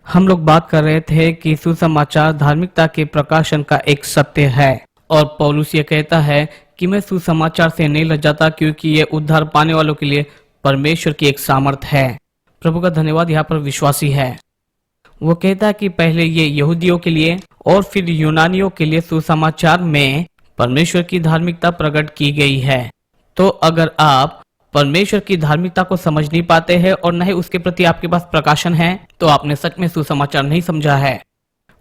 हम लोग बात कर रहे थे कि सुसमाचार धार्मिकता के प्रकाशन का एक सत्य है और पौलुस ये कहता है कि मैं सुसमाचार से नहीं लजाता क्योंकि ये उद्धार पाने वालों के लिए परमेश्वर की एक सामर्थ है। प्रभु का धन्यवाद। यहाँ पर विश्वासी है, वो कहता है कि पहले ये यहूदियों के लिए और फिर यूनानियों के लिए सुसमाचार में परमेश्वर की धार्मिकता प्रकट की गई है। तो अगर आप परमेश्वर की धार्मिकता को समझ नहीं पाते हैं और न ही उसके प्रति आपके पास प्रकाशन है तो आपने सच में सुसमाचार नहीं समझा है।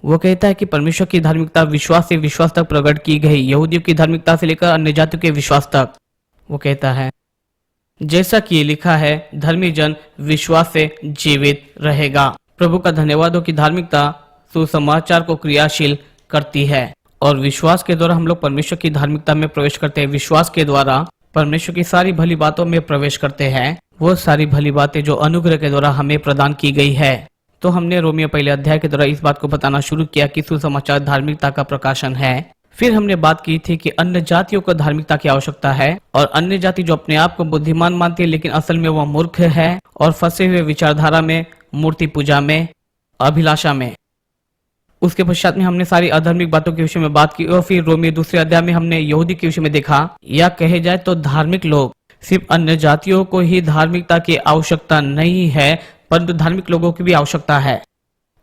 वो कहता है कि परमेश्वर की धार्मिकता विश्वास से विश्वास तक प्रकट की गई, यहूदियों की धार्मिकता से लेकर अन्य जातियों के विश्वास तक। वो कहता है जैसा कि ये लिखा है, धर्मी जन विश्वास से जीवित रहेगा। प्रभु का धन्यवाद हो कि धार्मिकता सुसमाचार को क्रियाशील करती है और विश्वास के द्वारा हम लोग परमेश्वर की धार्मिकता में प्रवेश करते हैं। विश्वास के द्वारा परमेश्वर की सारी भली बातों में प्रवेश करते हैं, वो सारी भली बातें जो अनुग्रह के द्वारा हमें प्रदान की गई है। तो हमने रोमियो पहले अध्याय के द्वारा इस बात को बताना शुरू किया कि सुसमाचार धार्मिकता का प्रकाशन है। फिर हमने बात की थी कि अन्य जातियों को धार्मिकता की आवश्यकता है और अन्य जाति जो अपने आप को बुद्धिमान मानती है लेकिन असल में वह मूर्ख है और फंसे हुए विचारधारा में, मूर्ति पूजा में, अभिलाषा में। उसके पश्चात में हमने सारी अधार्मिक बातों के विषय में बात की और फिर रोमियो दूसरे अध्याय में हमने यहूदी के विषय में देखा। या कहे जाए तो धार्मिक लोग, सिर्फ अन्य जातियों को ही धार्मिकता की आवश्यकता नहीं है परंतु धार्मिक लोगों की भी आवश्यकता है।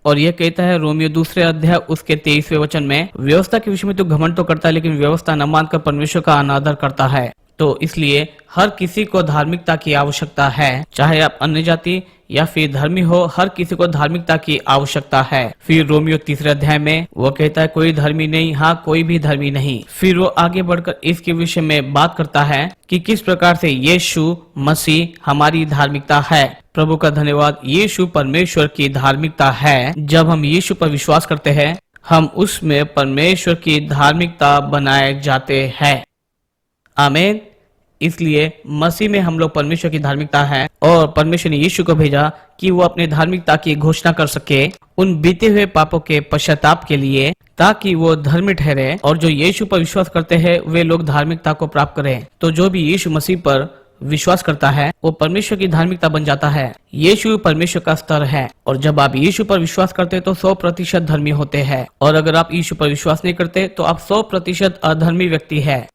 और यह कहता है रोमियो दूसरे अध्याय उसके 23वें वचन में, व्यवस्था के विषय में तो घमंड तो करता है लेकिन व्यवस्था न मानकर परमेश्वर का अनादर करता है। तो इसलिए हर किसी को धार्मिकता की आवश्यकता है, चाहे आप अन्य जाति या फिर धर्मी हो, हर किसी को धार्मिकता की आवश्यकता है। फिर रोमियो तीसरे अध्याय में वो कहता है कोई धर्मी नहीं, हाँ कोई भी धर्मी नहीं। फिर वो आगे बढ़कर इसके विषय में बात करता है कि किस प्रकार से यीशु मसीह हमारी धार्मिकता है। प्रभु का धन्यवाद। यीशु परमेश्वर की धार्मिकता है। जब हम यीशु पर विश्वास करते हैं हम उसमें परमेश्वर की धार्मिकता बनाए जाते हैं। आमीन। इसलिए मसीह में हम लोग परमेश्वर की धार्मिकता है और परमेश्वर ने यीशु को भेजा कि वो अपने धार्मिकता की घोषणा कर सके उन बीते हुए पापों के पश्चाताप के लिए, ताकि वो धर्मी ठहरे और जो यीशु पर विश्वास करते हैं वे लोग धार्मिकता को प्राप्त करें। तो जो भी यीशु मसीह पर विश्वास करता है वो परमेश्वर की धार्मिकता बन जाता है। यीशु परमेश्वर का स्तर है और जब आप यीशु पर विश्वास करते तो 100% धर्मी होते हैं और अगर आप यीशु पर विश्वास नहीं करते तो आप 100% अधर्मी व्यक्ति है।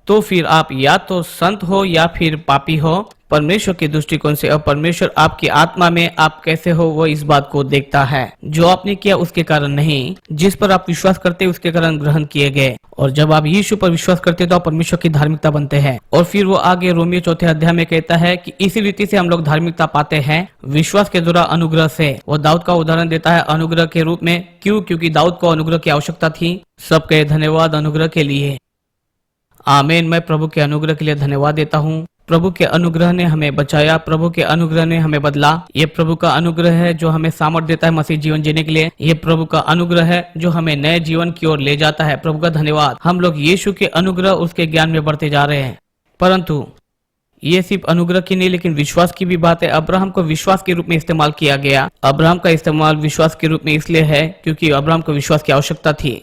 तो फिर आप या तो संत हो या फिर पापी हो परमेश्वर के दृष्टिकोण से। और परमेश्वर आपकी आत्मा में आप कैसे हो वो इस बात को देखता है। जो आपने किया उसके कारण नहीं, जिस पर आप विश्वास करते उसके कारण ग्रहण किए गए। और जब आप यीशु पर विश्वास करते तो आप परमेश्वर की धार्मिकता बनते हैं। और फिर वो आगे रोमियो चौथे अध्याय में कहता है कि इसी रीति से हम लोग धार्मिकता पाते हैं विश्वास के द्वारा, अनुग्रह से। वो दाऊद का उदाहरण देता है अनुग्रह के रूप में। क्यों? क्योंकि दाऊद को अनुग्रह की आवश्यकता थी। सबके धन्यवाद अनुग्रह के लिए। आमीन। मैं प्रभु के अनुग्रह के लिए धन्यवाद देता हूँ। प्रभु के अनुग्रह ने हमें बचाया, प्रभु के अनुग्रह ने हमें बदला। ये प्रभु का अनुग्रह है जो हमें सामर्थ्य देता है मसीह जीवन जीने के लिए। ये प्रभु का अनुग्रह है जो हमें नए जीवन की ओर ले जाता है। प्रभु का धन्यवाद। हम लोग यीशु के अनुग्रह, उसके ज्ञान में बढ़ते जा रहे हैं। परंतु ये सिर्फ अनुग्रह की नहीं लेकिन विश्वास की भी बात है। अब्राहम को विश्वास के रूप में इस्तेमाल किया गया। अब्राहम का इस्तेमाल विश्वास के रूप में इसलिए है क्योंकि अब्राहम को विश्वास की आवश्यकता थी।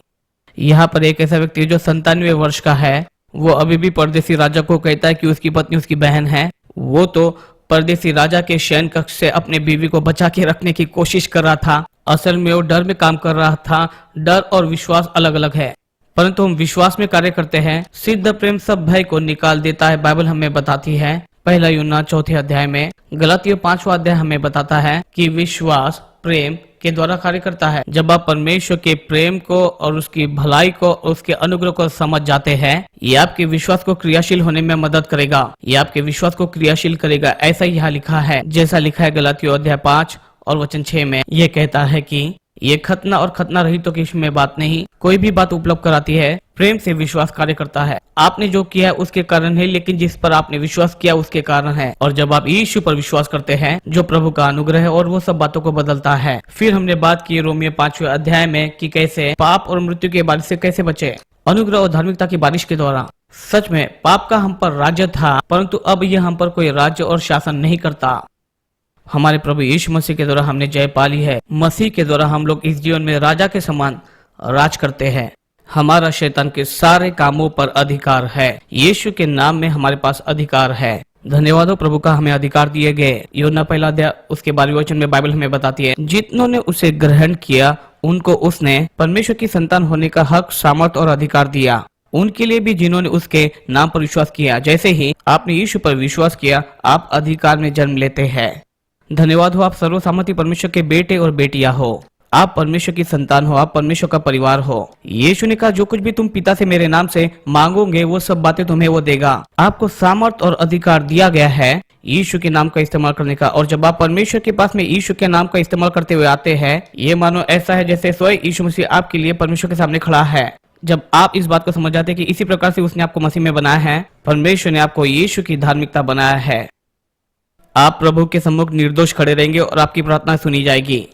यहाँ पर एक ऐसा व्यक्ति जो 97 वर्ष का है, वो अभी भी परदेसी राजा को कहता है कि उसकी पत्नी उसकी बहन है। वो तो परदेसी राजा के शयन कक्ष से अपने बीवी को बचा के रखने की कोशिश कर रहा था। असल में वो डर में काम कर रहा था। डर और विश्वास अलग अलग है, परंतु हम विश्वास में कार्य करते हैं। सिद्ध प्रेम सब भय को निकाल देता है, बाइबल हमें बताती है। पहला यूहन्ना चौथे अध्याय में, गलातियों 5वां अध्याय हमें बताता है कि विश्वास प्रेम के द्वारा कार्य करता है। जब आप परमेश्वर के प्रेम को और उसकी भलाई को और उसके अनुग्रह को समझ जाते हैं, ये आपके विश्वास को क्रियाशील होने में मदद करेगा। ये आपके विश्वास को क्रियाशील करेगा। ऐसा यहाँ लिखा है, जैसा लिखा है गलातियों अध्याय 5 और वचन 6 में। ये कहता है कि ये खतना और खतना रहितों की में बात नहीं, कोई भी बात उपलब्ध कराती है। प्रेम से विश्वास कार्य करता है। आपने जो किया है उसके कारण है, लेकिन जिस पर आपने विश्वास किया उसके कारण है। और जब आप यीशु पर विश्वास करते हैं जो प्रभु का अनुग्रह है और वो सब बातों को बदलता है। फिर हमने बात की रोमियो 5वें अध्याय में कि कैसे पाप और मृत्यु के बारिश से कैसे बचे, अनुग्रह और धार्मिकता की बारिश के द्वारा। सच में पाप का हम पर राज्य था, परंतु अब यह हम पर कोई राज्य और शासन नहीं करता। हमारे प्रभु यीशु मसीह के द्वारा हमने जय पा ली है। मसीह के द्वारा हम लोग इस जीवन में राजा के समान राज करते हैं। हमारा शैतान के सारे कामों पर अधिकार है। यीशु के नाम में हमारे पास अधिकार है। धन्यवाद हो प्रभु का हमें अधिकार दिए गए। यूहन्ना पहला अध्याय उसके 12वें वचन में बाइबल हमें बताती है, जिन्होंने उसे ग्रहण किया उनको उसने परमेश्वर की संतान होने का हक, सामर्थ और अधिकार दिया। उनके लिए भी जिन्होंने उसके नाम पर विश्वास किया। जैसे ही आपने यीशु पर विश्वास किया, आप अधिकार में जन्म लेते हैं। धन्यवाद हो, आप सर्वसामर्थी परमेश्वर के बेटे और बेटियां हो। आप परमेश्वर की संतान हो, आप परमेश्वर का परिवार हो। यीशु ने कहा, जो कुछ भी तुम पिता से मेरे नाम से मांगोगे वो सब बातें तुम्हें वो देगा। आपको सामर्थ और अधिकार दिया गया है यीशु के नाम का इस्तेमाल करने का। और जब आप परमेश्वर के पास में यीशु के नाम का इस्तेमाल करते हुए आते हैं, ये मानो ऐसा है जैसे स्वयं यीशु मसीह आपके लिए परमेश्वर के सामने खड़ा है। जब आप इस बात को समझ जाते हैं कि इसी प्रकार से उसने आपको मसीह में बनाया है, परमेश्वर ने आपको यीशु की धार्मिकता बनाया है, आप प्रभु के सम्मुख निर्दोष खड़े रहेंगे और आपकी प्रार्थना सुनी जाएगी।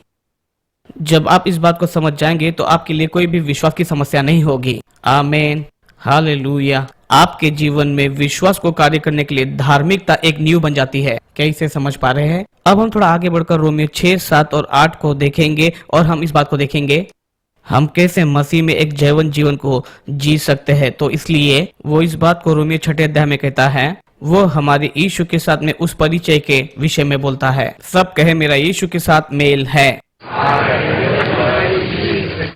जब आप इस बात को समझ जाएंगे तो आपके लिए कोई भी विश्वास की समस्या नहीं होगी। आमीन, हालेलुया। आपके जीवन में विश्वास को कार्य करने के लिए धार्मिकता एक नींव बन जाती है। क्या इसे समझ पा रहे हैं? अब हम थोड़ा आगे बढ़कर रोमियो 6, 7 और 8 को देखेंगे और हम इस बात को देखेंगे हम कैसे मसीह में एक जैवन जीवन को जी सकते हैं। तो इसलिए वो इस बात को रोमियो 6 अध्याय में कहता है, वो हमारे यीशु के साथ में उस परिचय के विषय में बोलता है। सब कहे मेरा यीशु के साथ मेल है।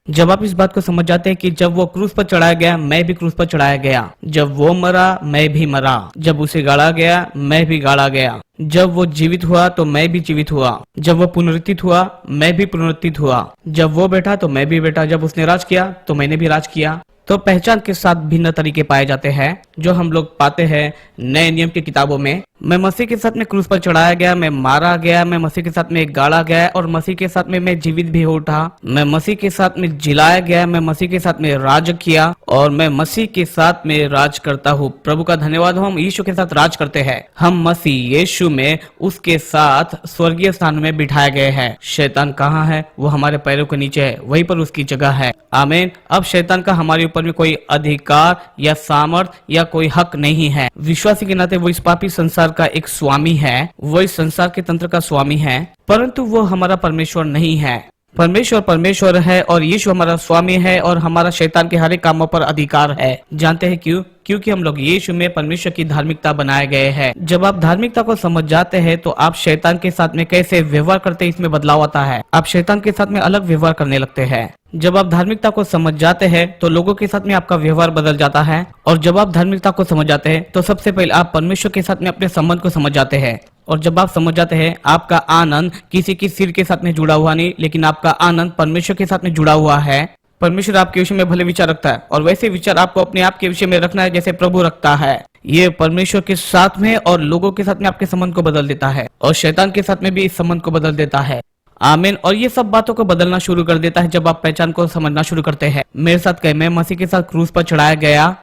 जब आप इस बात को समझ जाते हैं कि जब वो क्रूस पर चढ़ाया गया, मैं भी क्रूस पर चढ़ाया गया। जब वो मरा, मैं भी मरा। जब उसे गाड़ा गया, मैं भी गाड़ा गया। जब वो जीवित हुआ तो मैं भी जीवित हुआ। जब वो पुनरुत्थित हुआ, मैं भी पुनरुत्थित हुआ। जब वो बैठा तो मैं भी बैठा। जब उसने राज किया तो मैंने भी राज किया। तो पहचान के साथ भिन्न तरीके पाए जाते हैं जो हम लोग पाते हैं नए नियम की किताबों में। मैं मसीह के साथ में क्रूस पर चढ़ाया गया, मैं मारा गया, मैं मसीह के साथ में गाड़ा गया और मसीह के साथ में मैं जीवित भी उठा। मैं मसीह के साथ में जिलाया गया, मैं मसीह के साथ में राज किया और मैं मसीह के साथ में राज करता हूँ। प्रभु का धन्यवाद हो, हम यीशु के साथ राज करते हैं। हम मसीह यीशु में उसके साथ स्वर्गीय स्थान में बिठाए गए हैं। शैतान कहाँ है? वो हमारे पैरों के नीचे है, वहीं पर उसकी जगह है। आमीन। अब शैतान का हमारे ऊपर में कोई अधिकार या सामर्थ या कोई हक नहीं है। विश्वासी के नाते वो इस पापी संसार का एक स्वामी है, वो इस संसार के तंत्र का स्वामी है, परंतु वो हमारा परमेश्वर नहीं है। परमेश्वर परमेश्वर है और यीशु हमारा स्वामी है और हमारा शैतान के हर एक कामों पर अधिकार है। जानते हैं क्यों? क्योंकि हम लोग यीशु में परमेश्वर की धार्मिकता बनाए गए हैं। जब आप धार्मिकता को समझ जाते हैं तो आप शैतान के साथ में कैसे व्यवहार करते हैं इसमें बदलाव आता है। आप शैतान के साथ में अलग व्यवहार करने लगते हैं। जब आप धार्मिकता को समझ जाते हैं तो लोगों के साथ में आपका व्यवहार बदल जाता है। और जब आप धार्मिकता को समझ जाते हैं तो सबसे पहले आप परमेश्वर के साथ में अपने संबंध को समझ जाते हैं। और जब आप समझ जाते हैं आपका आनंद किसी की सिर के साथ में जुड़ा हुआ नहीं, लेकिन आपका आनंद परमेश्वर के साथ में जुड़ा हुआ है। परमेश्वर आपके विषय में भले विचार रखता है और वैसे विचार आपको अपने आप के विषय में रखना है जैसे प्रभु रखता है। ये परमेश्वर के साथ में और लोगों के साथ में आपके संबंध को बदल देता है और शैतान के साथ में भी इस संबंध को बदल देता है। आमीन। और ये सब बातों को बदलना शुरू कर देता है जब आप पहचान को समझना शुरू करते हैं। मेरे साथ कहे, मैं मसीह के साथ क्रूस पर चढ़ाया गया,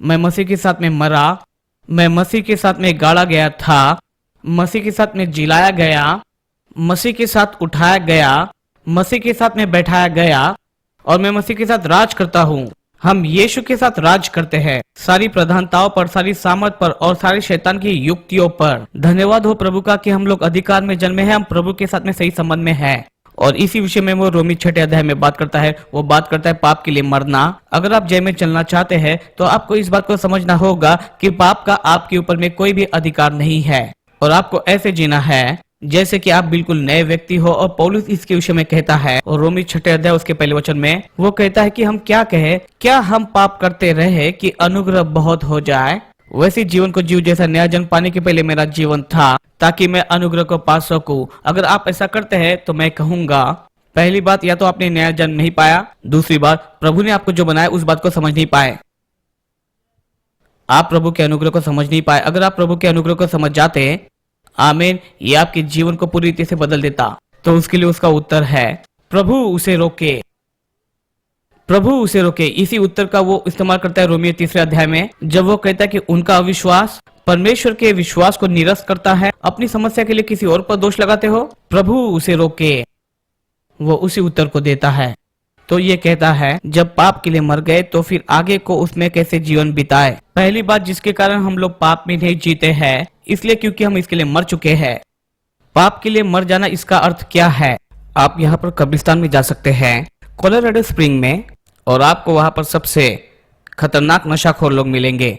मैं मसीह के साथ में मरा, मैं मसीह के साथ में गाड़ा गया था, मसीह के साथ में जिलाया गया, मसीह के साथ उठाया गया, मसीह के साथ में बैठाया गया और मैं मसीह के साथ राज करता हूँ। हम यीशु के साथ राज करते हैं, सारी प्रधानताओं पर, सारी सामर्थ पर और सारी शैतान की युक्तियों पर। धन्यवाद हो प्रभु का कि हम लोग अधिकार में जन्मे हैं, हम प्रभु के साथ में सही संबंध में हैं। और इसी विषय में वो रोमी 6 अध्याय में बात करता है। वो बात करता है पाप के लिए मरना। अगर आप जय में चलना चाहते हैं तो आपको इस बात को समझना होगा कि पाप का आपके ऊपर में कोई भी अधिकार नहीं है और आपको ऐसे जीना है जैसे कि आप बिल्कुल नए व्यक्ति हो। और पौलुस इसके विषय में कहता है और रोमी 6 अध्याय उसके पहले वचन में वो कहता है कि हम क्या कहे, क्या हम पाप करते रहे कि अनुग्रह बहुत हो जाए? वैसे जीवन को जीव जैसा नया जन्म पाने के पहले मेरा जीवन था, ताकि मैं अनुग्रह को पा सकूं। अगर आप ऐसा करते हैं तो मैं कहूंगा, पहली बात, या तो आपने नया जन्म नहीं पाया, दूसरी बात, प्रभु ने आपको जो बनाया उस बात को समझ नहीं पाए। आप प्रभु के अनुग्रह को समझ नहीं पाए। अगर आप प्रभु के अनुग्रह को समझ जाते, आमीन, ये आपके जीवन को पूरी रीति से बदल देता। तो उसके लिए उसका उत्तर है प्रभु उसे रोके, प्रभु उसे रोके। इसी उत्तर का वो इस्तेमाल करता है रोमियो 3 अध्याय में, जब वो कहता है कि उनका अविश्वास परमेश्वर के विश्वास को निरस्त करता है। अपनी समस्या के लिए किसी और पर दोष लगाते हो, प्रभु उसे रोके। वो उसी उत्तर को देता है। तो ये कहता है जब पाप के लिए मर गए तो फिर आगे को उसमें कैसे जीवन बिताए। पहली बात जिसके कारण हम लोग पाप में नहीं जीते हैं, इसलिए क्योंकि हम इसके लिए मर चुके हैं। पाप के लिए मर जाना, इसका अर्थ क्या है? आप यहाँ पर कब्रिस्तान में जा सकते हैं कोलोराडो स्प्रिंग में, और आपको वहां पर सबसे खतरनाक नशाखोर लोग मिलेंगे।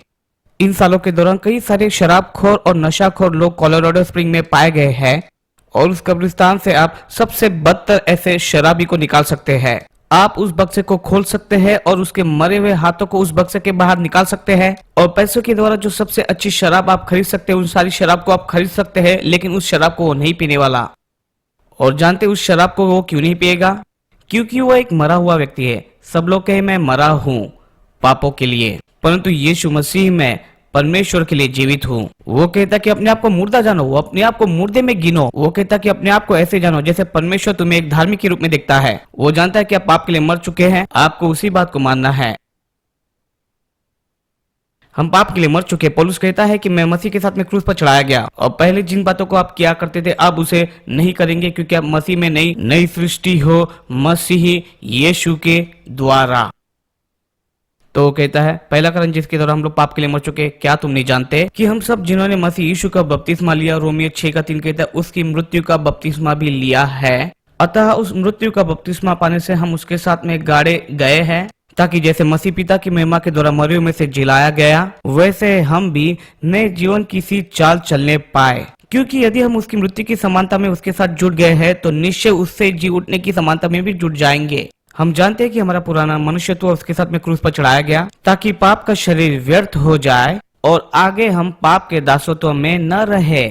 इन सालों के दौरान कई सारे शराबखोर और नशाखोर लोग कोलोराडो स्प्रिंग में पाए गए हैं और उस कब्रिस्तान से आप सबसे बदतर ऐसे शराबी को निकाल सकते हैं। आप उस बक्से को खोल सकते हैं और उसके मरे हुए हाथों को उस बक्से के बाहर निकाल सकते हैं और पैसों के द्वारा जो सबसे अच्छी शराब आप खरीद सकते हैं उन सारी शराब को आप खरीद सकते हैं, लेकिन उस शराब को वो नहीं पीने वाला। और जानते उस शराब को वो क्यों नहीं पिएगा? क्योंकि वो एक मरा हुआ व्यक्ति है। सब लोग कहे मैं मरा हूँ पापों के लिए, परंतु यीशु मसीह में परमेश्वर के लिए जीवित हूँ। वो कहता कि अपने आप को मुर्दा जानो, वो अपने आप को मुर्दे में गिनो। वो कहता कि अपने आप को ऐसे जानो जैसे परमेश्वर तुम्हें एक धार्मिक के रूप में देखता है। वो जानता है कि आप पाप के लिए मर चुके हैं, आपको उसी बात को मानना है। हम पाप के लिए मर चुके। पौलुस कहता है कि मैं मसीह के साथ में क्रूस पर चढ़ाया गया और पहले जिन बातों को आप किया करते थे अब उसे नहीं करेंगे, क्योंकि आप मसीह में नई सृष्टि हो मसीह यीशु के द्वारा। तो वो कहता है पहला कारण जिसके द्वारा हम लोग पाप के लिए मर चुके, क्या तुम नहीं जानते कि हम सब जिन्होंने मसीह यीशु का बपतिस्मा लिया, रोमियो 6:3 कहता है, उसकी मृत्यु का बपतिस्मा भी लिया है। अतः उस मृत्यु का बपतिस्मा पाने से हम उसके साथ में गाड़े गए हैं, ताकि जैसे मसीह पिता की महिमा के द्वारा मरे में से जिलाया गया, वैसे हम भी नए जीवन की सी चाल चलने पाए। क्योंकि यदि हम उसकी मृत्यु की समानता में उसके साथ जुड़ गए हैं तो निश्चय उससे जी उठने की समानता में भी जुड़ जाएंगे। हम जानते हैं कि हमारा पुराना मनुष्यत्व उसके साथ में क्रूस पर चढ़ाया गया ताकि पाप का शरीर व्यर्थ हो जाए और आगे हम पाप के दासत्व में न रहे।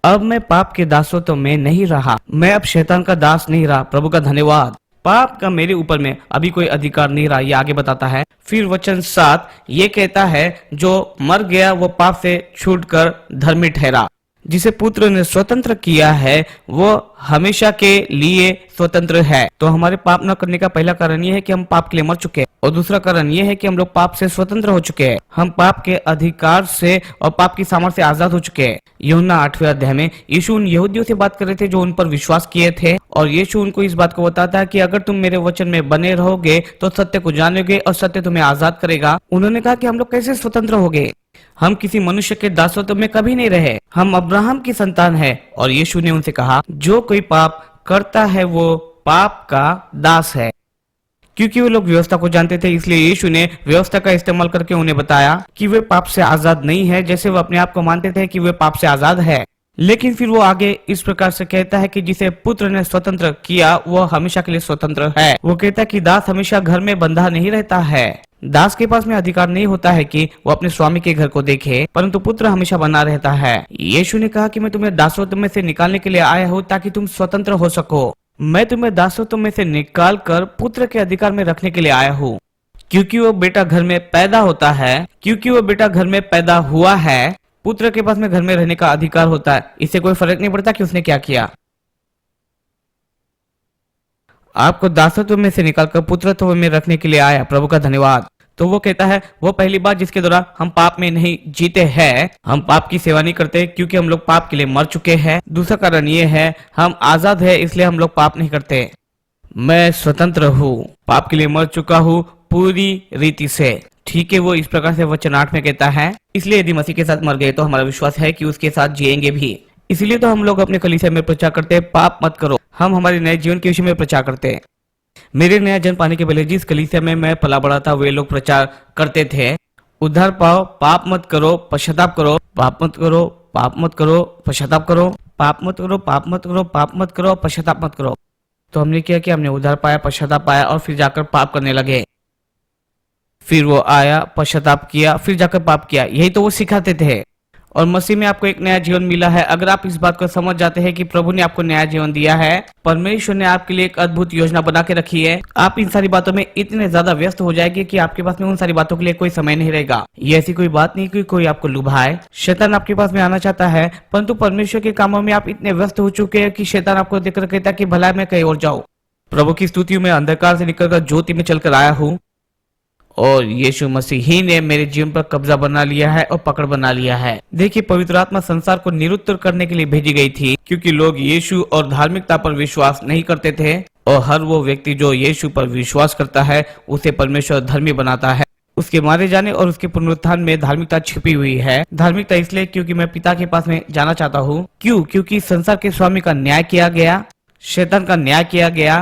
अब मैं पाप के दासत्व में नहीं रहा, मैं अब शैतान का दास नहीं रहा। प्रभु का धन्यवाद। पाप का मेरे ऊपर में अभी कोई अधिकार नहीं रहा, ये आगे बताता है। फिर वचन 7 ये कहता है जो मर गया वो पाप से छूटकर धर्मी ठहरा। जिसे पुत्र ने स्वतंत्र किया है वो हमेशा के लिए स्वतंत्र है। तो हमारे पाप न करने का पहला कारण ये है कि हम पाप के लिए मर चुके हैं और दूसरा कारण ये है कि हम लोग पाप से स्वतंत्र हो चुके हैं। हम पाप के अधिकार से और पाप की सामर्थ्य से आजाद हो चुके हैं। यूहन्ना 8वें अध्याय में यीशु उन यहूदियों से बात कर रहे थे जो उन पर विश्वास किए थे और यीशु उनको इस बात को बताता है कि अगर तुम मेरे वचन में बने रहोगे तो सत्य को जानोगे और सत्य तुम्हें आजाद करेगा। उन्होंने कहा कि हम लोग कैसे स्वतंत्र हो गए? हम किसी मनुष्य के दासत्व में कभी नहीं रहे, हम अब्राहम की संतान है। और यीशु ने उनसे कहा जो कोई पाप करता है वो पाप का दास है। क्योंकि वो लोग व्यवस्था को जानते थे, इसलिए यीशु ने व्यवस्था का इस्तेमाल करके उन्हें बताया कि वे पाप से आजाद नहीं है, जैसे वो अपने आप को मानते थे कि वे पाप से आजाद है। लेकिन फिर वो आगे इस प्रकार से कहता है कि जिसे पुत्र ने स्वतंत्र किया वो हमेशा के लिए स्वतंत्र है। वो कहता है कि दास हमेशा घर में बंधा नहीं रहता है। दास के पास में अधिकार नहीं होता है कि वो अपने स्वामी के घर को देखे, परंतु पुत्र हमेशा बना रहता है। यीशु ने कहा कि मैं तुम्हें दासत्व में से निकालने के लिए आया हूँ ताकि तुम स्वतंत्र हो सको। मैं तुम्हें दासत्व में से निकाल कर पुत्र के अधिकार में रखने के लिए आया हूँ। क्योंकि वो बेटा घर में पैदा होता है, क्योंकि वो बेटा घर में पैदा हुआ है, पुत्र के पास में घर में रहने का अधिकार होता है। इससे कोई फर्क नहीं पड़ता कि उसने क्या किया। आपको दासत्व में से निकालकर पुत्रत्व में रखने के लिए आया। प्रभु का धन्यवाद। तो वो कहता है वो पहली बात जिसके द्वारा हम पाप में नहीं जीते हैं, हम पाप की सेवा नहीं करते क्योंकि हम लोग पाप के लिए मर चुके हैं। दूसरा कारण ये है हम आजाद है, इसलिए हम लोग पाप नहीं करते। मैं स्वतंत्र हूँ, पाप के लिए मर चुका हूँ पूरी रीति से। ठीक है, वो इस प्रकार से वचन 8 में कहता है इसलिए यदि मसीह के साथ मर गए तो हमारा विश्वास है कि उसके साथ जिएंगे भी। इसलिए तो हम लोग अपने कलीसिया में प्रचार करते हैं पाप मत करो। हम हमारे नए जीवन के विषय में प्रचार करते हैं। मेरे नया जन्म पाने के पहले जिस कलीसिया में मैं पला बड़ा था वे लोग प्रचार करते थे उद्धार पाओ, पाप मत करो, पश्चाताप करो, पाप मत करो, पाप मत करो, पश्चाताप करो, पाप मत करो, पाप मत करो, पाप मत करो, पश्चाताप मत करो। तो हमने क्या किया? हमने उद्धार पाया, पश्चाताप पाया और फिर जाकर पाप करने लगे। फिर वो आया, पश्चाताप किया, फिर जाकर पाप किया। यही तो वो सिखाते थे। और मसीह में आपको एक नया जीवन मिला है। अगर आप इस बात को समझ जाते हैं कि प्रभु ने आपको नया जीवन दिया है, परमेश्वर ने आपके लिए एक अद्भुत योजना बना के रखी है, आप इन सारी बातों में इतने ज्यादा व्यस्त हो जाएंगे कि आपके पास में उन सारी बातों के लिए कोई समय नहीं रहेगा। ये ऐसी कोई बात नहीं कि कोई आपको लुभाए। शैतान आपके पास में आना चाहता है, परंतु परमेश्वर के कामों में आप इतने व्यस्त हो चुके हैं कि शैतान आपको देखकर कहता है कि भला मैं कहीं और जाऊं। प्रभु की स्तुति में अंधकार से निकलकर ज्योति में चलकर आया हूँ और यीशु मसीह ही ने मेरे जीवन पर कब्जा बना लिया है और पकड़ बना लिया है। देखिए, पवित्र आत्मा संसार को निरुत्तर करने के लिए भेजी गई थी क्योंकि लोग यीशु और धार्मिकता पर विश्वास नहीं करते थे और हर वो व्यक्ति जो यीशु पर विश्वास करता है उसे परमेश्वर धर्मी बनाता है। उसके मारे जाने और उसके पुनरुत्थान में धार्मिकता छिपी हुई है। धार्मिकता इसलिए क्योंकि मैं पिता के पास में जाना चाहता हूँ। क्यों? क्योंकि संसार के स्वामी का न्याय किया गया, शैतान का न्याय किया गया,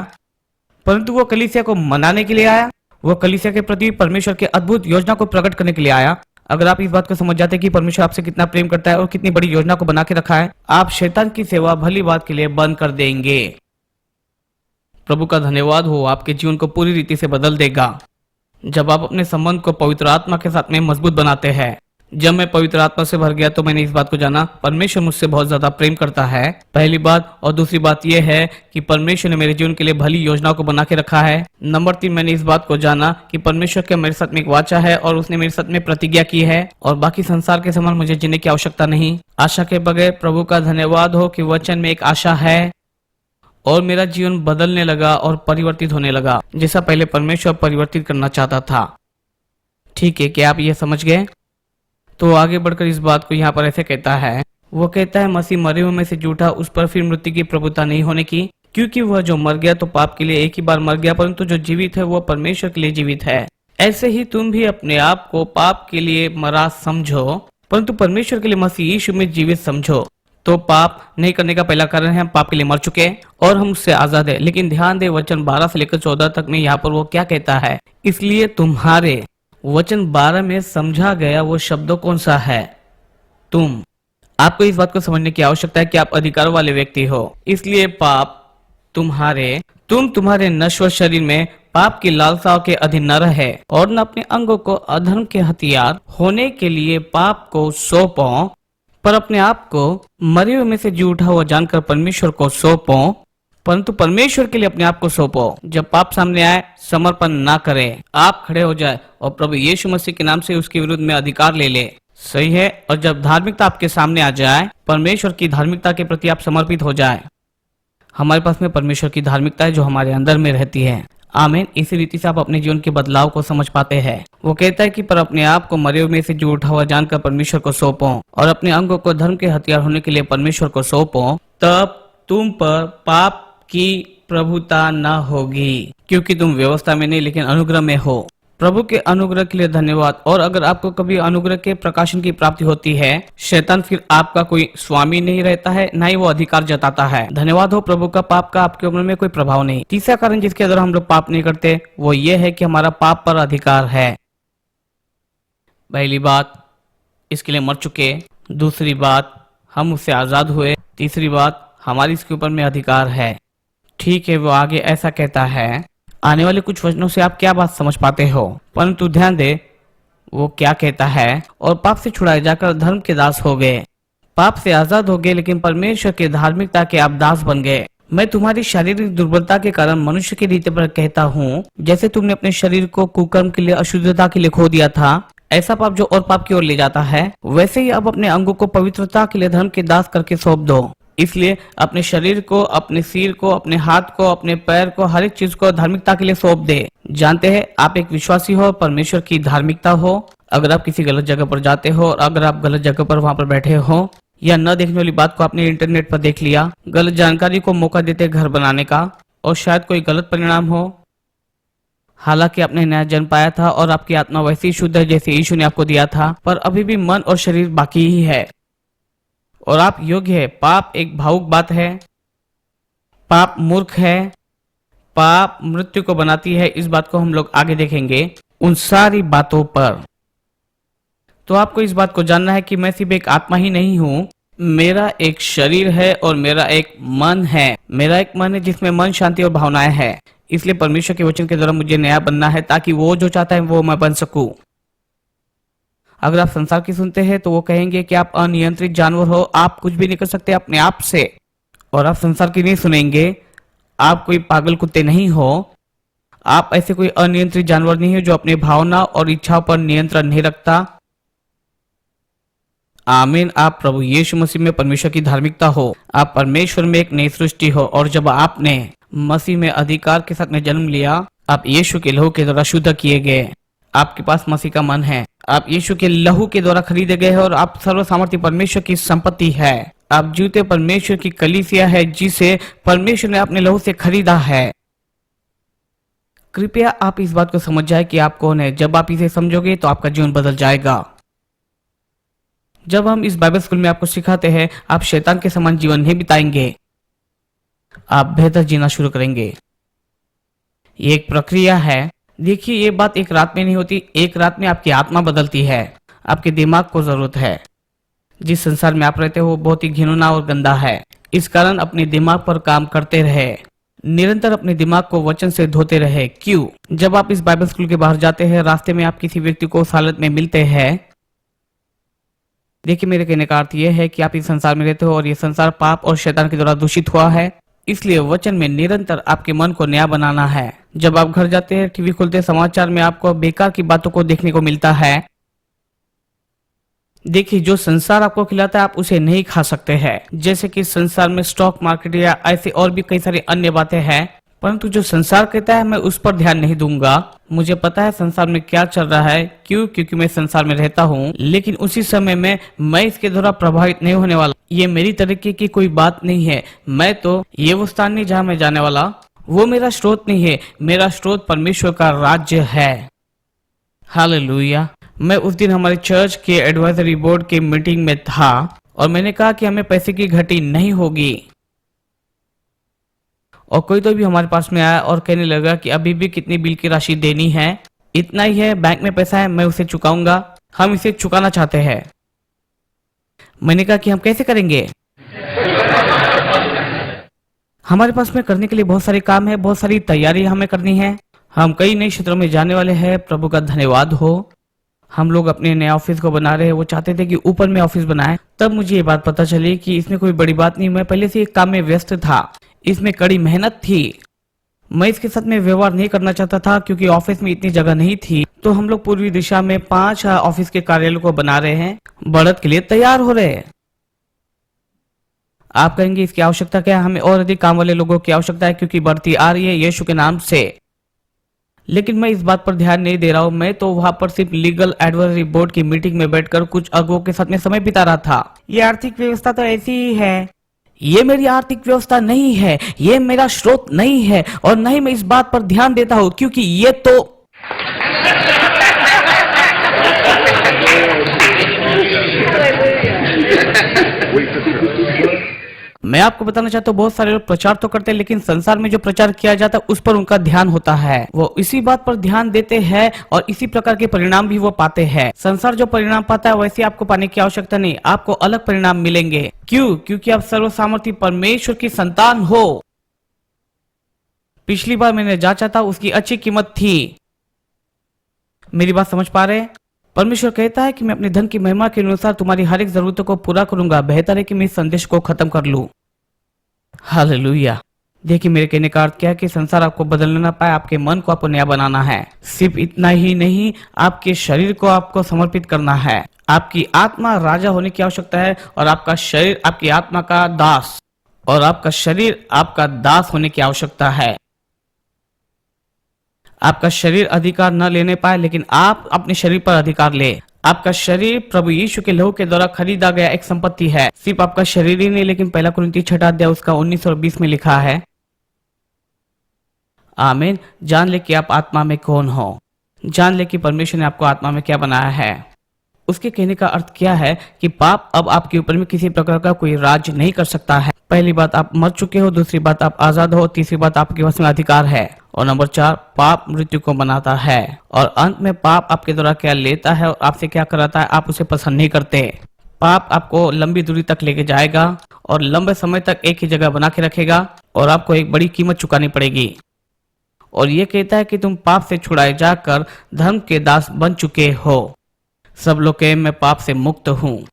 परंतु वो कलीसिया को मनाने के लिए आया। वो कलीसिया के प्रति परमेश्वर के अद्भुत योजना को प्रकट करने के लिए आया। अगर आप इस बात को समझ जाते हैं कि परमेश्वर आपसे कितना प्रेम करता है और कितनी बड़ी योजना को बना के रखा है, आप शैतान की सेवा भली बात के लिए बंद कर देंगे। प्रभु का धन्यवाद हो, आपके जीवन को पूरी रीति से बदल देगा जब आप अपने संबंध को पवित्र आत्मा के साथ में मजबूत बनाते हैं। जब मैं पवित्र आत्मा से भर गया तो मैंने इस बात को जाना परमेश्वर मुझसे बहुत ज्यादा प्रेम करता है, पहली बात। और दूसरी बात यह है कि परमेश्वर ने मेरे जीवन के लिए भली योजनाओं को बना के रखा है। नंबर 3, मैंने इस बात को जाना कि परमेश्वर का मेरे साथ में एक वाचा है और उसने मेरे साथ में प्रतिज्ञा की है और बाकी संसार के समान मुझे जीने की आवश्यकता नहीं। आशा के बगैर प्रभु का धन्यवाद हो कि वचन में एक आशा है और मेरा जीवन बदलने लगा और परिवर्तित होने लगा जैसा पहले परमेश्वर परिवर्तित करना चाहता था। ठीक है, क्या आप ये समझ गए? तो आगे बढ़कर इस बात को यहाँ पर ऐसे कहता है, वो कहता है मसीह मरे हुए में से जूठा, उस पर फिर मृत्यु की प्रभुता नहीं होने की, क्योंकि वह जो मर गया तो पाप के लिए एक ही बार मर गया, परंतु जो जीवित है वह परमेश्वर के लिए जीवित है। ऐसे ही तुम भी अपने आप को पाप के लिए मरा समझो, परंतु परमेश्वर के लिए मसीह यीशु में जीवित समझो। तो पाप नहीं करने का पहला कारण है हम पाप के लिए मर चुके हैं और हम उससे आजाद है। लेकिन ध्यान दे, वचन 12 से लेकर 14 तक में यहाँ पर वो क्या कहता है, इसलिए तुम्हारे, वचन 12 में समझा गया वो शब्दों कौन सा है, तुम। आपको इस बात को समझने की आवश्यकता है कि आप अधिकार वाले व्यक्ति हो, इसलिए पाप तुम तुम्हारे नश्वर शरीर में पाप की लालसाओं के अधीन न रहे और न अपने अंगों को अधर्म के हथियार होने के लिए पाप को सौंपो, पर अपने आप को मरे हुए में से जी उठा हुआ जानकर परमेश्वर को सौंपो, परंतु परमेश्वर के लिए अपने आप को सौंपो। जब पाप सामने आए समर्पण ना करें, आप खड़े हो जाए और प्रभु यीशु मसीह के नाम से उसके विरुद्ध में अधिकार ले ले। सही है। और जब धार्मिकता आपके सामने आ जाए, परमेश्वर की धार्मिकता के प्रति आप समर्पित हो जाए। हमारे पास में परमेश्वर की धार्मिकता है जो हमारे अंदर में रहती है। आमीन। इसी रीति से आप अपने जीवन के बदलाव को समझ पाते हैं। वो कहता है कि पर अपने आप को मरे हुए में से जी उठा हुआ जानकर परमेश्वर को सौंपो और अपने अंगों को धर्म के हथियार होने के लिए परमेश्वर को सौंपो, तब तुम पर पाप की प्रभुता न होगी, क्योंकि तुम व्यवस्था में नहीं लेकिन अनुग्रह में हो। प्रभु के अनुग्रह के लिए धन्यवाद। और अगर आपको कभी अनुग्रह के प्रकाशन की प्राप्ति होती है, शैतान फिर आपका कोई स्वामी नहीं रहता है, ना ही वो अधिकार जताता है। धन्यवाद हो प्रभु का, पाप का आपके उम्र में कोई प्रभाव नहीं। तीसरा कारण जिसके द्वारा हम लोग पाप नहीं करते वो ये है कि हमारा पाप पर अधिकार है। पहली बात, इसके लिए मर चुके। दूसरी बात, हम उससे आजाद हुए। तीसरी बात, हमारी इसके ऊपर में अधिकार है। ठीक है, वो आगे ऐसा कहता है। आने वाले कुछ वचनों से आप क्या बात समझ पाते हो, परंतु ध्यान दे वो क्या कहता है। और पाप से छुड़ाए जाकर धर्म के दास हो गए। पाप से आजाद हो गए, लेकिन परमेश्वर के धार्मिकता के आप दास बन गए। मैं तुम्हारी शारीरिक दुर्बलता के कारण मनुष्य की रीति पर कहता हूँ, जैसे तुमने अपने शरीर को कुकर्म के लिए, अशुद्धता के लिए खो दिया था, ऐसा पाप जो और पाप की ओर ले जाता है, वैसे ही अब अपने अंगों को पवित्रता के लिए धर्म के दास करके सौंप दो। इसलिए अपने शरीर को, अपने सिर को, अपने हाथ को, अपने पैर को, हर एक चीज को धार्मिकता के लिए सौंप दे। जानते हैं, आप एक विश्वासी हो, परमेश्वर की धार्मिकता हो। अगर आप किसी गलत जगह पर जाते हो और अगर आप गलत जगह पर वहां पर बैठे हो या न देखने वाली बात को आपने इंटरनेट पर देख लिया, गलत जानकारी को मौका देते घर बनाने का, और शायद कोई गलत परिणाम हो, हालांकि आपने नया जन्म पाया था और आपकी आत्मा वैसी ही शुद्ध है जैसे यीशु ने आपको दिया था, पर अभी भी मन और शरीर बाकी ही है और आप योग्य है। पाप एक भावुक बात है, पाप मूर्ख है, पाप मृत्यु को बनाती है। इस बात को हम लोग आगे देखेंगे उन सारी बातों पर। तो आपको इस बात को जानना है कि मैं सिर्फ एक आत्मा ही नहीं हूँ, मेरा एक शरीर है और मेरा एक मन है। मेरा एक मन है जिसमें मन, शांति और भावनाएं हैं। इसलिए परमेश्वर के वचन के द्वारा मुझे नया बनना है ताकि वो जो चाहता है वो मैं बन सकूं। अगर आप संसार की सुनते हैं तो वो कहेंगे कि आप अनियंत्रित जानवर हो, आप कुछ भी नहीं कर सकते अपने आप से। और आप संसार की नहीं सुनेंगे, आप कोई पागल कुत्ते नहीं हो, आप ऐसे कोई अनियंत्रित जानवर नहीं हो जो अपनी भावना और इच्छाओं पर नियंत्रण नहीं रखता। आमीन। आप प्रभु यीशु मसीह में परमेश्वर की धार्मिकता हो, आप परमेश्वर में एक नई सृष्टि हो। और जब आपने मसीह में अधिकार के साथ में जन्म लिया, आप यीशु के लहू के द्वारा शुद्ध किए गए। आपके पास मसीह का मन है, आप यीशु के लहू के द्वारा खरीदे गए हैं और आप सर्व सामर्थ्य परमेश्वर की संपत्ति है। आप जीवते परमेश्वर की कलीसिया है जिसे परमेश्वर ने अपने लहू से खरीदा है। कृपया आप इस बात को समझ जाए कि आप कौन है। जब आप इसे समझोगे तो आपका जीवन बदल जाएगा। जब हम इस बाइबल स्कूल में आपको सिखाते हैं, आप शैतान के समान जीवन नहीं बिताएंगे, आप बेहतर जीना शुरू करेंगे। ये एक प्रक्रिया है। देखिए, ये बात एक रात में नहीं होती, एक रात में आपकी आत्मा बदलती है। आपके दिमाग को जरूरत है। जिस संसार में आप रहते हो वो बहुत ही घिनौना और गंदा है। इस कारण अपने दिमाग पर काम करते रहे, निरंतर अपने दिमाग को वचन से धोते रहे। क्यों? जब आप इस बाइबल स्कूल के बाहर जाते हैं, रास्ते में आप किसी व्यक्ति को उस हालत में मिलते हैं, देखिए मेरे कहने का अर्थ यह है कि आप इस संसार में रहते हो और ये संसार पाप और शैतान के द्वारा दूषित हुआ है। इसलिए वचन में निरंतर आपके मन को नया बनाना है। जब आप घर जाते हैं, टीवी खोलते हैं, समाचार में आपको बेकार की बातों को देखने को मिलता है। देखिए, जो संसार आपको खिलाता है आप उसे नहीं खा सकते हैं। जैसे कि संसार में स्टॉक मार्केट या ऐसे और भी कई सारी अन्य बातें हैं, परंतु जो संसार कहता है मैं उस पर ध्यान नहीं दूंगा। मुझे पता है संसार में क्या चल रहा है। क्यों? क्योंकि मैं संसार में रहता हूँ, लेकिन उसी समय में मैं इसके द्वारा प्रभावित नहीं होने वाला। ये मेरी तरीके की कोई बात नहीं है। मैं तो ये वो स्थान नहीं जहाँ मैं जाने वाला, वो मेरा स्रोत नहीं है। मेरा स्रोत परमेश्वर का राज्य है। हालेलुया। मैं उस दिन हमारे चर्च के एडवाइजरी बोर्ड के मीटिंग में था और मैंने कहा कि हमें पैसे की घटी नहीं होगी। और कोई तो भी हमारे पास में आया और कहने लगा कि अभी भी कितनी बिल की राशि देनी है। इतना ही है, बैंक में पैसा है, मैं उसे चुकाऊंगा, हम इसे चुकाना चाहते हैं। मैंने कहा कि हम कैसे करेंगे? हमारे पास में करने के लिए बहुत सारे काम है, बहुत सारी तैयारी हमें करनी है। हम कई नए क्षेत्रों में जाने वाले हैं। प्रभु का धन्यवाद हो। हम लोग अपने नए ऑफिस को बना रहे हैं। वो चाहते थे कि ऊपर में ऑफिस बनाए। तब मुझे ये बात पता चली कि इसमें कोई बड़ी बात नहीं। मैं पहले से एक काम में व्यस्त था, इसमें कड़ी मेहनत थी। मैं इसके साथ में व्यवहार नहीं करना चाहता था क्योंकि ऑफिस में इतनी जगह नहीं थी। तो हम लोग पूर्वी दिशा में 5 ऑफिस के कार्यालय को बना रहे हैं, बढ़त के लिए तैयार हो रहे हैं। आप कहेंगे इसकी आवश्यकता क्या है? हमें और अधिक काम वाले लोगों की आवश्यकता है क्योंकि बढ़ती आ रही है यीशु के नाम से। लेकिन मैं इस बात पर ध्यान नहीं दे रहा हूं। मैं तो वहां पर सिर्फ लीगल एडवाइजरी बोर्ड की मीटिंग में बैठकर कुछ अगुओं के साथ में समय बिता रहा था। ये आर्थिक व्यवस्था तो ऐसी ही है। ये मेरी आर्थिक व्यवस्था नहीं है, ये मेरा स्रोत नहीं है और न ही मैं इस बात पर ध्यान देता हूं क्योंकि ये तो मैं आपको बताना चाहता हूँ, बहुत सारे लोग प्रचार तो करते हैं लेकिन संसार में जो प्रचार किया जाता है उस पर उनका ध्यान होता है। वो इसी बात पर ध्यान देते हैं और इसी प्रकार के परिणाम भी वो पाते हैं। संसार जो परिणाम पाता है वैसे आपको पाने की आवश्यकता नहीं, आपको अलग परिणाम मिलेंगे। क्यों? क्योंकि आप सर्वसामर्थी परमेश्वर की संतान हो। पिछली बार मैंने जांचा था, उसकी अच्छी कीमत थी। मेरी बात समझ पा रहे हैं? परमेश्वर कहता है कि मैं अपने धन की महिमा के अनुसार तुम्हारी हर एक जरूरतों को पूरा करूंगा। बेहतर है कि मैं इस संदेश को खत्म कर लूं। हालेलुया। देखिए मेरे कहने का अर्थ क्या है कि संसार आपको बदलना ना पाए, आपके मन को आपको नया बनाना है। सिर्फ इतना ही नहीं, आपके शरीर को आपको समर्पित करना है। आपकी आत्मा राजा होने की आवश्यकता है और आपका शरीर आपकी आत्मा का दास, और आपका शरीर आपका दास होने की आवश्यकता है। आपका शरीर अधिकार न लेने पाए लेकिन आप अपने शरीर पर अधिकार ले। आपका शरीर प्रभु यीशु के लहू के द्वारा खरीदा गया एक संपत्ति है। सिर्फ आपका शरीर ही नहीं, लेकिन 1 कुरिन्थी 6 अध्याय उसका 19 और 20 में लिखा है, आमीन। जान ले कि आप आत्मा में कौन हो। जान ले कि परमेश्वर ने आपको आत्मा में क्या बनाया है। उसके कहने का अर्थ क्या है कि पाप अब आपके ऊपर में किसी प्रकार का कोई राज नहीं कर सकता है। पहली बात, आप मर चुके हो। दूसरी बात, आप आजाद हो। तीसरी बात, आपके पास में अधिकार है। और नंबर 4, पाप मृत्यु को बनाता है। और अंत में पाप आपके द्वारा क्या लेता है और आपसे क्या कराता है, आप उसे पसंद नहीं करते। पाप आपको लंबी दूरी तक लेके जाएगा और लंबे समय तक एक ही जगह बना के रखेगा और आपको एक बड़ी कीमत चुकानी पड़ेगी। और ये कहता है कि तुम पाप से छुड़ाए जाकर धर्म के दास बन चुके हो। सब लोग कहे मैं पाप से मुक्त हूँ।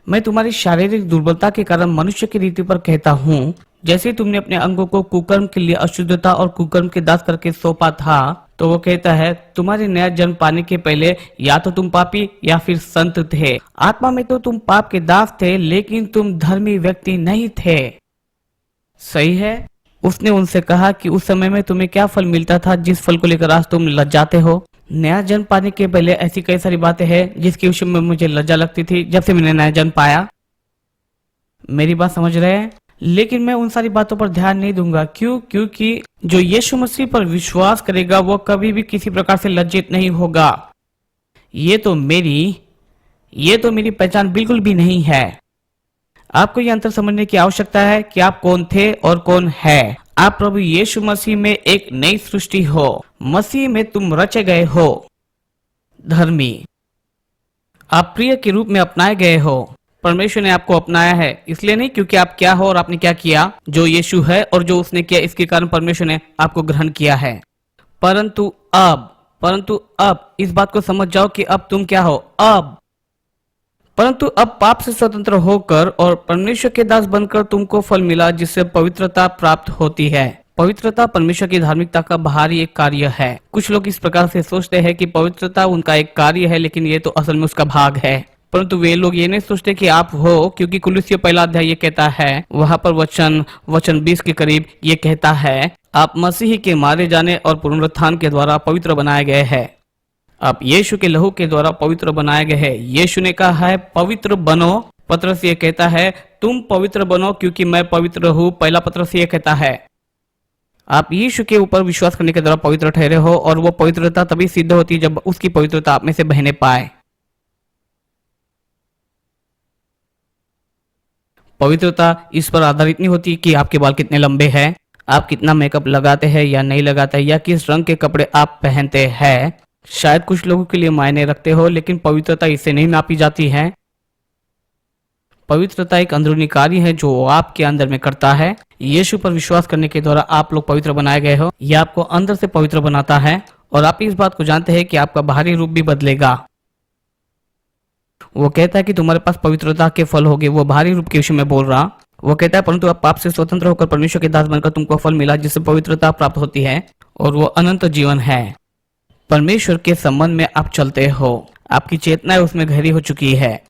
मैं तुम्हारी शारीरिक दुर्बलता के कारण मनुष्य की रीति पर कहता हूँ, जैसे तुमने अपने अंगों को कुकर्म के लिए अशुद्धता और कुकर्म के दास करके सौंपा था, तो वो कहता है तुम्हारे नया जन्म पाने के पहले या तो तुम पापी या फिर संत थे। आत्मा में तो तुम पाप के दास थे लेकिन तुम धर्मी व्यक्ति नहीं थे। सही है। उसने उनसे कहा कि उस समय में तुम्हें क्या फल मिलता था जिस फल को लेकर आज तुम लज्जाते हो। नया जन्म पाने के पहले ऐसी कई सारी बातें हैं जिसके विषय में मुझे लज्जा लगती थी जब से मैंने नया जन्म पाया। मेरी बात समझ रहे हैं? लेकिन मैं उन सारी बातों पर ध्यान नहीं दूंगा। क्यों? क्योंकि जो यीशु मसीह पर विश्वास करेगा वो कभी भी किसी प्रकार से लज्जित नहीं होगा। ये तो मेरी पहचान बिल्कुल भी नहीं है। आपको ये अंतर समझने की आवश्यकता है कि आप कौन थे और कौन है। आप प्रभु यीशु मसीह में एक नई सृष्टि हो। मसीह में तुम रचे गए हो धर्मी। आप प्रिय के रूप में अपनाए गए हो। परमेश्वर ने आपको अपनाया है, इसलिए नहीं क्योंकि आप क्या हो और आपने क्या किया। जो यीशु है और जो उसने किया, इसके कारण परमेश्वर ने आपको ग्रहण किया है। परंतु अब परंतु अब इस बात को समझ जाओ कि अब तुम क्या हो। परंतु अब पाप से स्वतंत्र होकर और परमेश्वर के दास बनकर तुमको फल मिला, जिससे पवित्रता प्राप्त होती है। पवित्रता परमेश्वर की धार्मिकता का बाहरी एक कार्य है। कुछ लोग इस प्रकार से सोचते हैं कि पवित्रता उनका एक कार्य है, लेकिन ये तो असल में उसका भाग है। परंतु वे लोग ये नहीं सोचते कि आप हो, क्योंकि कुलुस्सी पहला अध्याय ये कहता है, वहां पर वचन 20 के करीब ये कहता है, आप मसीह के मारे जाने और पुनरुत्थान के द्वारा पवित्र बनाए गए हैं। आप यीशु के लहू के द्वारा पवित्र बनाए गए हैं। यीशु ने कहा है पवित्र बनो। पत्रस ये कहता है तुम पवित्र बनो क्योंकि मैं पवित्र हूँ। पहला पत्रस ये कहता है आप यीशु के ऊपर विश्वास करने के द्वारा पवित्र ठहरे हो, और वो पवित्रता तभी सिद्ध होती है जब उसकी पवित्रता आप में से बहने पाए। पवित्रता इस पर आधारित नहीं होती कि आपके बाल कितने लंबे हैं, आप कितना मेकअप लगाते हैं या नहीं लगाते, या किस रंग के कपड़े आप पहनते हैं। शायद कुछ लोगों के लिए मायने रखते हो, लेकिन पवित्रता इससे नहीं नापी जाती है। पवित्रता एक अंदरूनी कार्य है जो आपके अंदर में करता है। यीशु पर विश्वास करने के द्वारा आप लोग पवित्र बनाए गए हो। यह आपको अंदर से पवित्र बनाता है, और आप इस बात को जानते हैं कि आपका बाहरी रूप भी बदलेगा। वो कहता है कि तुम्हारे पास पवित्रता के फल होंगे। वो बाहरी रूप के विषय में बोल रहा। वो कहता है परंतु आप पाप से स्वतंत्र होकर परमेश्वर के दास बनकर तुमको फल मिला, जिससे पवित्रता प्राप्त होती है, और वो अनंत जीवन है। परमेश्वर के संबंध में आप चलते हो, आपकी चेतना उसमें गहरी हो चुकी है।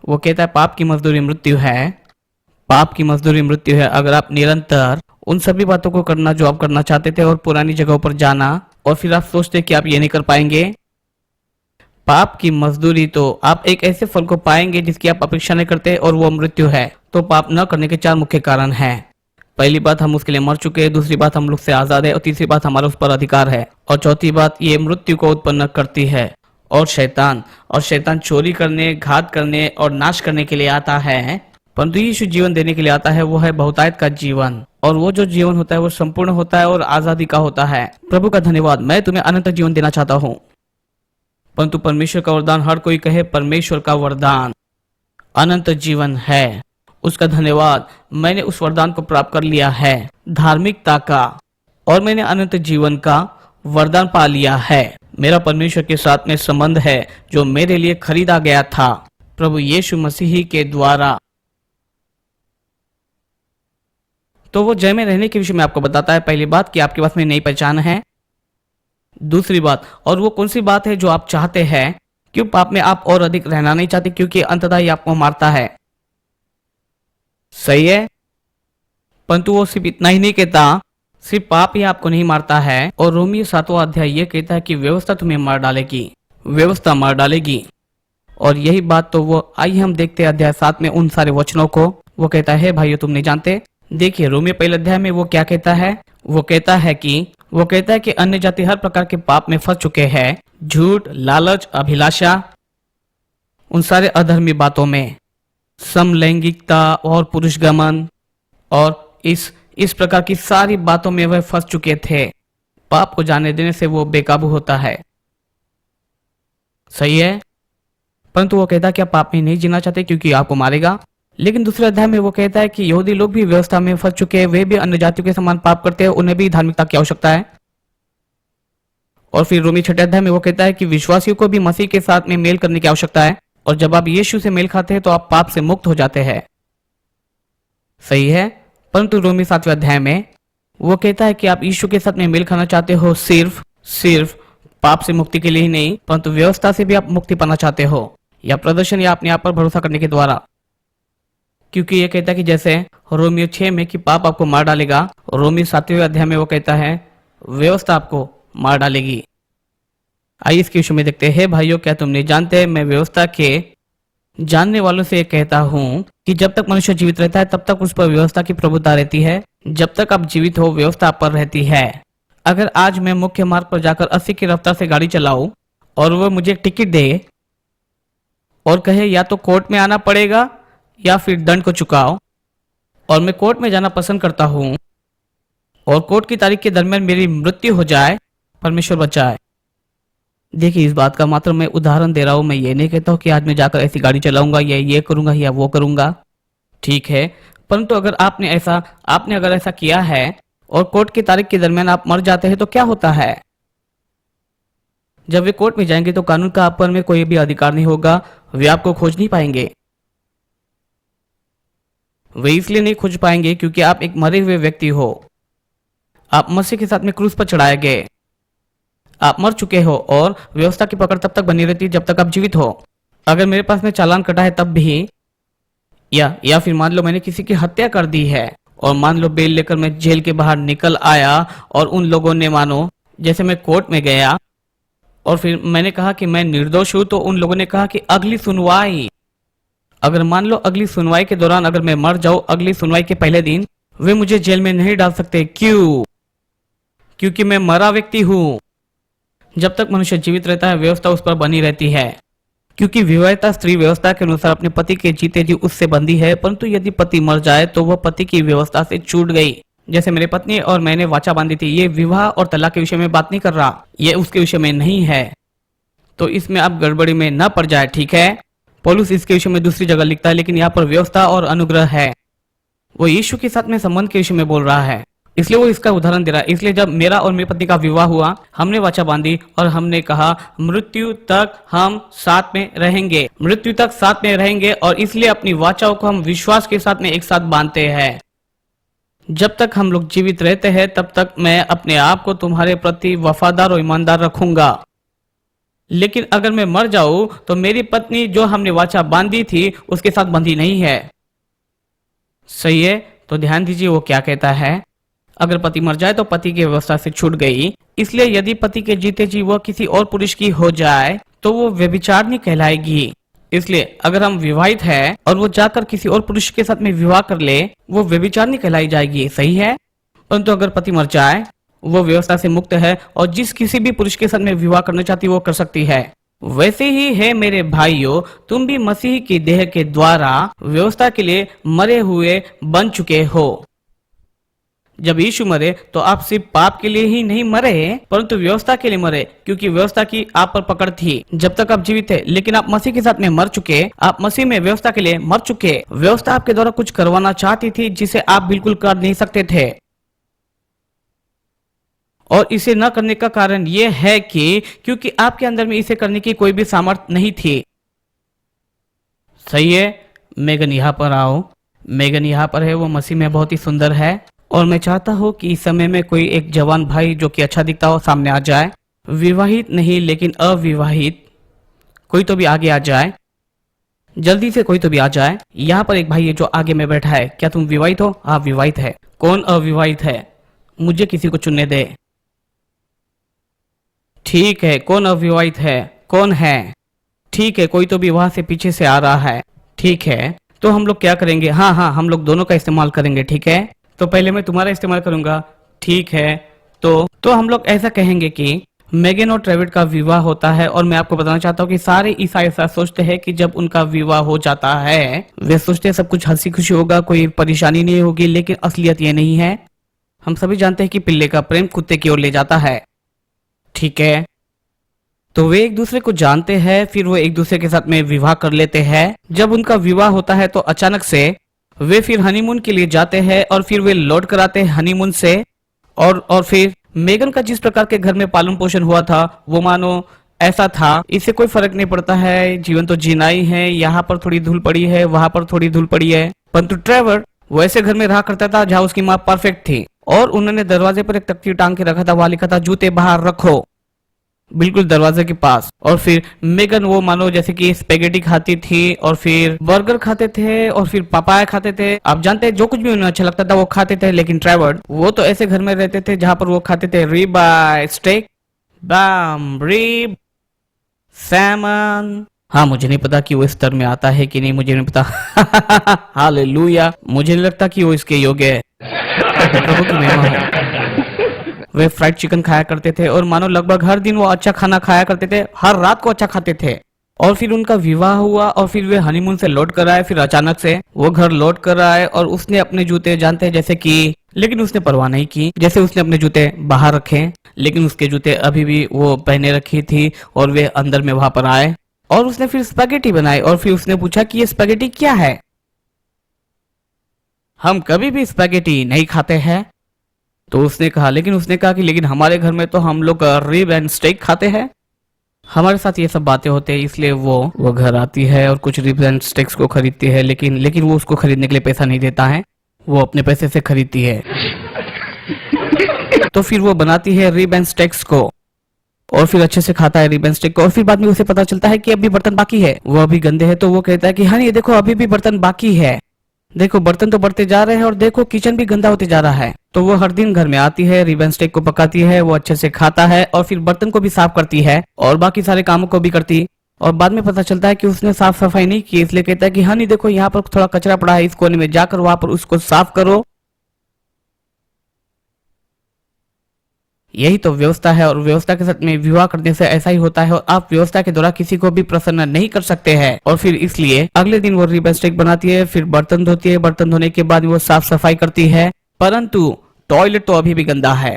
वो कहता है पाप की मजदूरी मृत्यु है। पाप की मजदूरी मृत्यु है। अगर आप निरंतर उन सभी बातों को करना जो आप करना चाहते थे, और पुरानी जगहों पर जाना, और फिर आप सोचते कि आप ये नहीं कर पाएंगे, पाप की मजदूरी तो आप एक ऐसे फल को पाएंगे जिसकी आप अपेक्षा नहीं करते, और वो मृत्यु है। तो पाप न करने के 4 मुख्य कारण हैं। पहली बात, हम उसके लिए मर चुके हैं। दूसरी बात, हम लोग से आजाद है। और तीसरी बात, हमारा उस पर अधिकार है। और चौथी बात, ये मृत्यु को उत्पन्न करती है। और शैतान चोरी करने, घात करने और नाश करने के लिए आता है, परंतु यीशु जीवन देने के लिए आता है। वो है बहुतायत का जीवन, और वो जो जीवन होता है वो संपूर्ण होता है और आजादी का होता है। प्रभु का धन्यवाद। मैं तुम्हें अनंत जीवन देना चाहता हूँ। परंतु परमेश्वर का वरदान, हर कोई कहे परमेश्वर का वरदान अनंत जीवन है। उसका धन्यवाद। मैंने उस वरदान को प्राप्त कर लिया है, धार्मिकता का, और मैंने अनंत जीवन का वरदान पा लिया है। मेरा परमेश्वर के साथ में संबंध है जो मेरे लिए खरीदा गया था प्रभु यीशु मसीह के द्वारा। तो वो जय में रहने के विषय में आपको बताता है। पहली बात कि आपके पास में नई पहचान है। दूसरी बात, और वो कौन सी बात है जो आप चाहते हैं, क्यों पाप में आप और अधिक रहना नहीं चाहते, क्योंकि अंततः ये आपको मारता है। सही है। परंतु वो सिर्फ इतना ही नहीं कहता, सिर्फ पाप ही आपको नहीं मारता है। और रोमियो 7वां अध्याय ये कहता है कि व्यवस्था तुम्हें मार डालेगी, व्यवस्था मार डालेगी। और यही बात तो वो, आइए हम देखते हैं अध्याय 7 में उन सारे वचनों को। वो कहता है भाइयों तुम नहीं जानते। देखिए रोमियो पहले अध्याय में वो क्या कहता है। वो कहता है कि अन्य जाति हर प्रकार के पाप में फंस चुके हैं। झूठ, लालच, अभिलाषा, उन सारे अधर्मी बातों में, समलैंगिकता और पुरुषगमन, और इस प्रकार की सारी बातों में वह फंस चुके थे। पाप को जाने देने से वो बेकाबू होता है। सही है। परंतु वो कहता है कि आप पाप में नहीं जीना चाहते क्योंकि आपको मारेगा। लेकिन दूसरे अध्याय में वो कहता है कि यहूदी लोग भी व्यवस्था में फंस चुके हैं, वे भी अन्य जातियों के समान पाप करते हैं, उन्हें भी धार्मिकता की आवश्यकता है। और फिर रोमी 6 अध्याय में वो कहता है कि विश्वासियों को भी मसीह के साथ में मेल करने की आवश्यकता है, और जब आप यीशु से मेल खाते हैं तो आप पाप से मुक्त हो जाते हैं। सही है। परंतु रोमी 7वें अध्याय में वो कहता है कि आप यीशु के साथ में मेल खाना चाहते हो, सिर्फ पाप से मुक्ति के लिए ही नहीं, परंतु व्यवस्था से भी आप मुक्ति पाना चाहते हो, या प्रदर्शन या अपने आप पर भरोसा करने के द्वारा। क्योंकि ये कहता है कि जैसे रोमियो 6 में कि पाप आपको मार डालेगा, रोमी 7वें अध्याय में वो कहता है व्यवस्था आपको मार डालेगी। आइए इसके विषय में देखते हैं। भाइयों क्या तुम नहीं जानते, मैं व्यवस्था के जानने वालों से कहता हूँ कि जब तक मनुष्य जीवित रहता है तब तक उस पर व्यवस्था की प्रभुता रहती है। जब तक आप जीवित हो व्यवस्था आप पर रहती है। अगर आज मैं मुख्य मार्ग पर जाकर 80 की रफ्तार से गाड़ी चलाऊं और वह मुझे एक टिकट दे और कहे या तो कोर्ट में आना पड़ेगा या फिर दंड को चुकाओ, और मैं कोर्ट में जाना पसंद करता हूं, और कोर्ट की तारीख के दरमियान मेरी मृत्यु हो जाए, परमेश्वर बचाए, देखिए, इस बात का मात्र मैं उदाहरण दे रहा हूँ। मैं ये नहीं कहता हूँ कि आज मैं जाकर ऐसी गाड़ी चलाऊंगा या ये करूंगा या वो करूंगा। ठीक है, परंतु अगर आपने अगर ऐसा किया है और कोर्ट की तारीख के दरमियान आप मर जाते हैं तो क्या होता है? जब वे कोर्ट में जाएंगे तो कानून का आप पर में कोई भी अधिकार नहीं होगा। वे आपको खोज नहीं पाएंगे। वे इसलिए नहीं खोज पाएंगे क्योंकि आप एक मरे हुए व्यक्ति हो। आप मसीह के साथ में क्रूस पर चढ़ाए गए। आप मर चुके हो और व्यवस्था की पकड़ तब तक बनी रहती है जब तक आप जीवित हो। अगर मेरे पास में चालान कटा है तब भी, या फिर मान लो मैंने किसी की हत्या कर दी है और मान लो बेल लेकर मैं जेल के बाहर निकल आया और उन लोगों ने मानो जैसे मैं कोर्ट में गया और फिर मैंने कहा कि मैं निर्दोष हूं, तो उन लोगों ने कहा कि अगली सुनवाई। अगर मान लो अगली सुनवाई के दौरान अगर मैं मर जाऊं, अगली सुनवाई के पहले दिन वे मुझे जेल में नहीं डाल सकते। क्यों? क्योंकि मैं मरा व्यक्ति हूं। जब तक मनुष्य जीवित रहता है व्यवस्था उस पर बनी रहती है, क्योंकि विवाहिता स्त्री व्यवस्था के अनुसार अपने पति के जीते जी उससे बंधी है। परंतु यदि पति मर जाए तो वह पति की व्यवस्था से छूट गई। जैसे मेरे पत्नी और मैंने वाचा बांधी थी। ये विवाह और तलाक के विषय में बात नहीं कर रहा, ये उसके विषय में नहीं है, तो इसमें आप गड़बड़ी में न पड़ जाए। ठीक है, पौलुस इसके विषय में दूसरी जगह लिखता है, लेकिन यहाँ पर व्यवस्था और अनुग्रह है। वो यीशु के साथ में संबंध के विषय में बोल रहा है, इसलिए वो इसका उदाहरण दे रहा है। इसलिए जब मेरा और मेरी पत्नी का विवाह हुआ, हमने वाचा बांधी और हमने कहा मृत्यु तक हम साथ में रहेंगे, मृत्यु तक साथ में रहेंगे। और इसलिए अपनी वाचाओं को हम विश्वास के साथ में एक साथ बांधते हैं। जब तक हम लोग जीवित रहते हैं तब तक मैं अपने आप को तुम्हारे प्रति वफादार और ईमानदार रखूंगा। लेकिन अगर मैं मर जाऊं तो मेरी पत्नी जो हमने वाचा बांधी थी उसके साथ बंधी नहीं है। सही है, तो ध्यान दीजिए वो क्या कहता है। अगर पति मर जाए तो पति की व्यवस्था से छूट गई। इसलिए यदि पति के जीते जी वह किसी और पुरुष की हो जाए तो वो व्यभिचारिणी कहलाएगी। इसलिए अगर हम विवाहित हैं और वो जाकर किसी और पुरुष के साथ में विवाह कर ले, वो व्यभिचारिणी कहलाई जाएगी। सही है, परंतु अगर पति मर जाए वो व्यवस्था से मुक्त है और जिस किसी भी पुरुष के साथ में विवाह करना चाहती वो कर सकती है। वैसे ही है मेरे भाइयों, तुम भी मसीह की देह के द्वारा व्यवस्था के लिए मरे हुए बन चुके हो। जब यीशु मरे तो आप सिर्फ पाप के लिए ही नहीं मरे परंतु व्यवस्था के लिए मरे, क्योंकि व्यवस्था की आप पर पकड़ थी जब तक आप जीवित थे। लेकिन आप मसीह के साथ में मर चुके, आप मसीह में व्यवस्था के लिए मर चुके। व्यवस्था आपके द्वारा कुछ करवाना चाहती थी जिसे आप बिल्कुल कर नहीं सकते थे, और इसे न करने का कारण यह है कि क्योंकि आपके अंदर में इसे करने की कोई भी सामर्थ्य नहीं थी। सही है, मेगन यहाँ पर आओ। मेगन यहाँ पर है, वो मसीह में बहुत ही सुंदर है और मैं चाहता हूँ कि इस समय में कोई एक जवान भाई जो कि अच्छा दिखता हो सामने आ जाए। विवाहित नहीं लेकिन अविवाहित, कोई तो भी आगे आ जाए, जल्दी से कोई तो भी आ जाए। यहाँ पर एक भाई है जो आगे में बैठा है। क्या तुम विवाहित हो? हाँ विवाहित है। कौन अविवाहित है? मुझे किसी को चुनने दे। ठीक है, कौन अविवाहित है? कौन है? ठीक है, कोई तो भी वहां से पीछे से आ रहा है। ठीक है, तो हम लोग क्या करेंगे? हाँ हाँ, हम लोग दोनों का इस्तेमाल करेंगे। ठीक है, तो पहले मैं तुम्हारा इस्तेमाल करूंगा। ठीक है, तो हम लोग ऐसा कहेंगे कि मेगन और ट्रेविड का विवाह होता है और मैं आपको बताना चाहता हूँ कि सारे ईसाई ऐसा सोचते हैं कि जब उनका विवाह हो जाता है वे सोचते हैं सब कुछ हंसी खुशी होगा, कोई परेशानी नहीं होगी, लेकिन असलियत ये नहीं है। हम सभी जानते हैं कि पिल्ले का प्रेम कुत्ते की ओर ले जाता है। ठीक है, तो वे एक दूसरे को जानते हैं, फिर वो एक दूसरे के साथ में विवाह कर लेते हैं। जब उनका विवाह होता है तो अचानक से वे फिर हनीमून के लिए जाते हैं और फिर वे लौट कर आते हैं हनीमून से। और फिर मेगन का जिस प्रकार के घर में पालन पोषण हुआ था वो मानो ऐसा था, इससे कोई फर्क नहीं पड़ता है, जीवन तो जीना ही है, यहाँ पर थोड़ी धूल पड़ी है, वहां पर थोड़ी धूल पड़ी है। परंतु ट्रेवर वो ऐसे घर में रहा करता था जहाँ उसकी माँ परफेक्ट थी और उन्होंने दरवाजे पर एक तख्ती टांग के रखा था, वहां लिखा था जूते बाहर रखो, बिल्कुल दरवाजे के पास। और फिर मेगन वो मानो जैसे कि स्पेगेटी खाती थी और फिर बर्गर खाते थे और फिर पापाया खाते थे। आप जानते हैं जो कुछ भी उन्हें अच्छा लगता था वो खाते थे। लेकिन ट्रेवर्ड वो तो ऐसे घर में रहते थे जहां पर वो खाते थे रिब आई, स्टेक, बैम, रिब, सैमन। हाँ, मुझे नहीं पता कि वो इस स्तर में आता है कि नहीं, मुझे नहीं पता। हालेलुया, मुझे नहीं लगता कि वो इसके योग्य है। प्रभु की महिमा हो। वे फ्राइड चिकन खाया करते थे और मानो लगभग हर दिन वो अच्छा खाना खाया करते थे, हर रात को अच्छा खाते थे। और फिर उनका विवाह हुआ और फिर वे हनीमून से लौट कर आए। फिर अचानक से वो घर लौट कर आए और उसने अपने जूते, जानते हैं जैसे कि लेकिन उसने परवाह नहीं की। जैसे उसने अपने जूते बाहर रखे, लेकिन उसके जूते अभी भी वो पहने रखी थी और वे अंदर में वहां पर आए और उसने फिर स्पैगेटी बनाई और फिर उसने पूछा कि ये स्पैगेटी क्या है। हम कभी भी स्पैगेटी नहीं खाते हैं। तो उसने कहा कि लेकिन हमारे घर में तो हम लोग रिब एंड स्टेक खाते हैं। हमारे साथ ये सब बातें होते हैं, इसलिए वो घर आती है और कुछ रिब एंड स्टेक्स को खरीदती है, लेकिन वो उसको खरीदने के लिए पैसा नहीं देता है, वो अपने पैसे से खरीदती है। तो फिर वो बनाती है रिब एंड स्टेक्स को और फिर अच्छे से खाता है रिब एंड स्टेक को और फिर बाद में उसे पता चलता है कि अभी बर्तन बाकी है, वो अभी गंदे हैं। तो वो कहता है कि हाँ ये देखो अभी भी बर्तन बाकी है, देखो बर्तन तो बढ़ते जा रहे हैं और देखो किचन भी गंदा होते जा रहा है। तो वो हर दिन घर में आती है, रिब एंड स्टेक को पकाती है, वो अच्छे से खाता है और फिर बर्तन को भी साफ करती है और बाकी सारे कामों को भी करती। और बाद में पता चलता है कि उसने साफ सफाई नहीं की, इसलिए कहता है कि हाँ नहीं देखो यहाँ पर थोड़ा कचरा पड़ा है, इस कोने में जाकर वहां पर उसको साफ करो। यही तो व्यवस्था है और व्यवस्था के साथ में विवाह करने से ऐसा ही होता है और आप व्यवस्था के द्वारा किसी को भी प्रसन्न नहीं कर सकते हैं। और फिर इसलिए अगले दिन वो रिब एंड स्टेक बनाती है, फिर बर्तन धोती है, बर्तन धोने के बाद वो साफ सफाई करती है, परंतु टॉयलेट तो अभी भी गंदा है।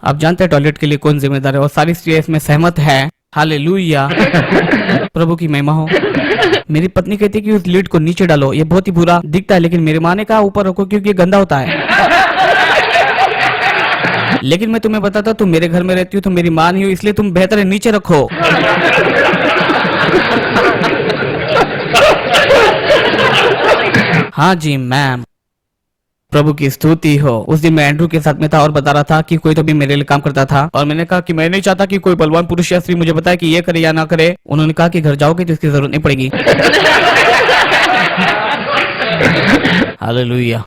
आप जानते हैं टॉयलेट के लिए कौन जिम्मेदार है और सारी स्त्रियां इसमें सहमत है। हालेलुया, प्रभु की महिमा हो। मेरी पत्नी कहती है कि उस लीड को नीचे डालो, ये बहुत ही बुरा दिखता है, लेकिन मेरे माँ ने कहा ऊपर रखो क्योंकि ये गंदा होता है। लेकिन मैं तुम्हें बताता, तुम मेरे घर में रहती हो, तुम मेरी माँ नहीं हो, इसलिए तुम बेहतर है नीचे रखो। हाँ जी मैम, प्रभु की स्तुति हो। उस दिन मैं एंड्रू के साथ में था और बता रहा था कि कोई तो भी मेरे लिए काम करता था और मैंने कहा कि मैं नहीं चाहता कि कोई बलवान पुरुष या स्त्री मुझे बताए कि ये करे या ना करे। उन्होंने कहा कि घर जाओगे तो इसकी जरूरत नहीं पड़ेगी। हालेलुया,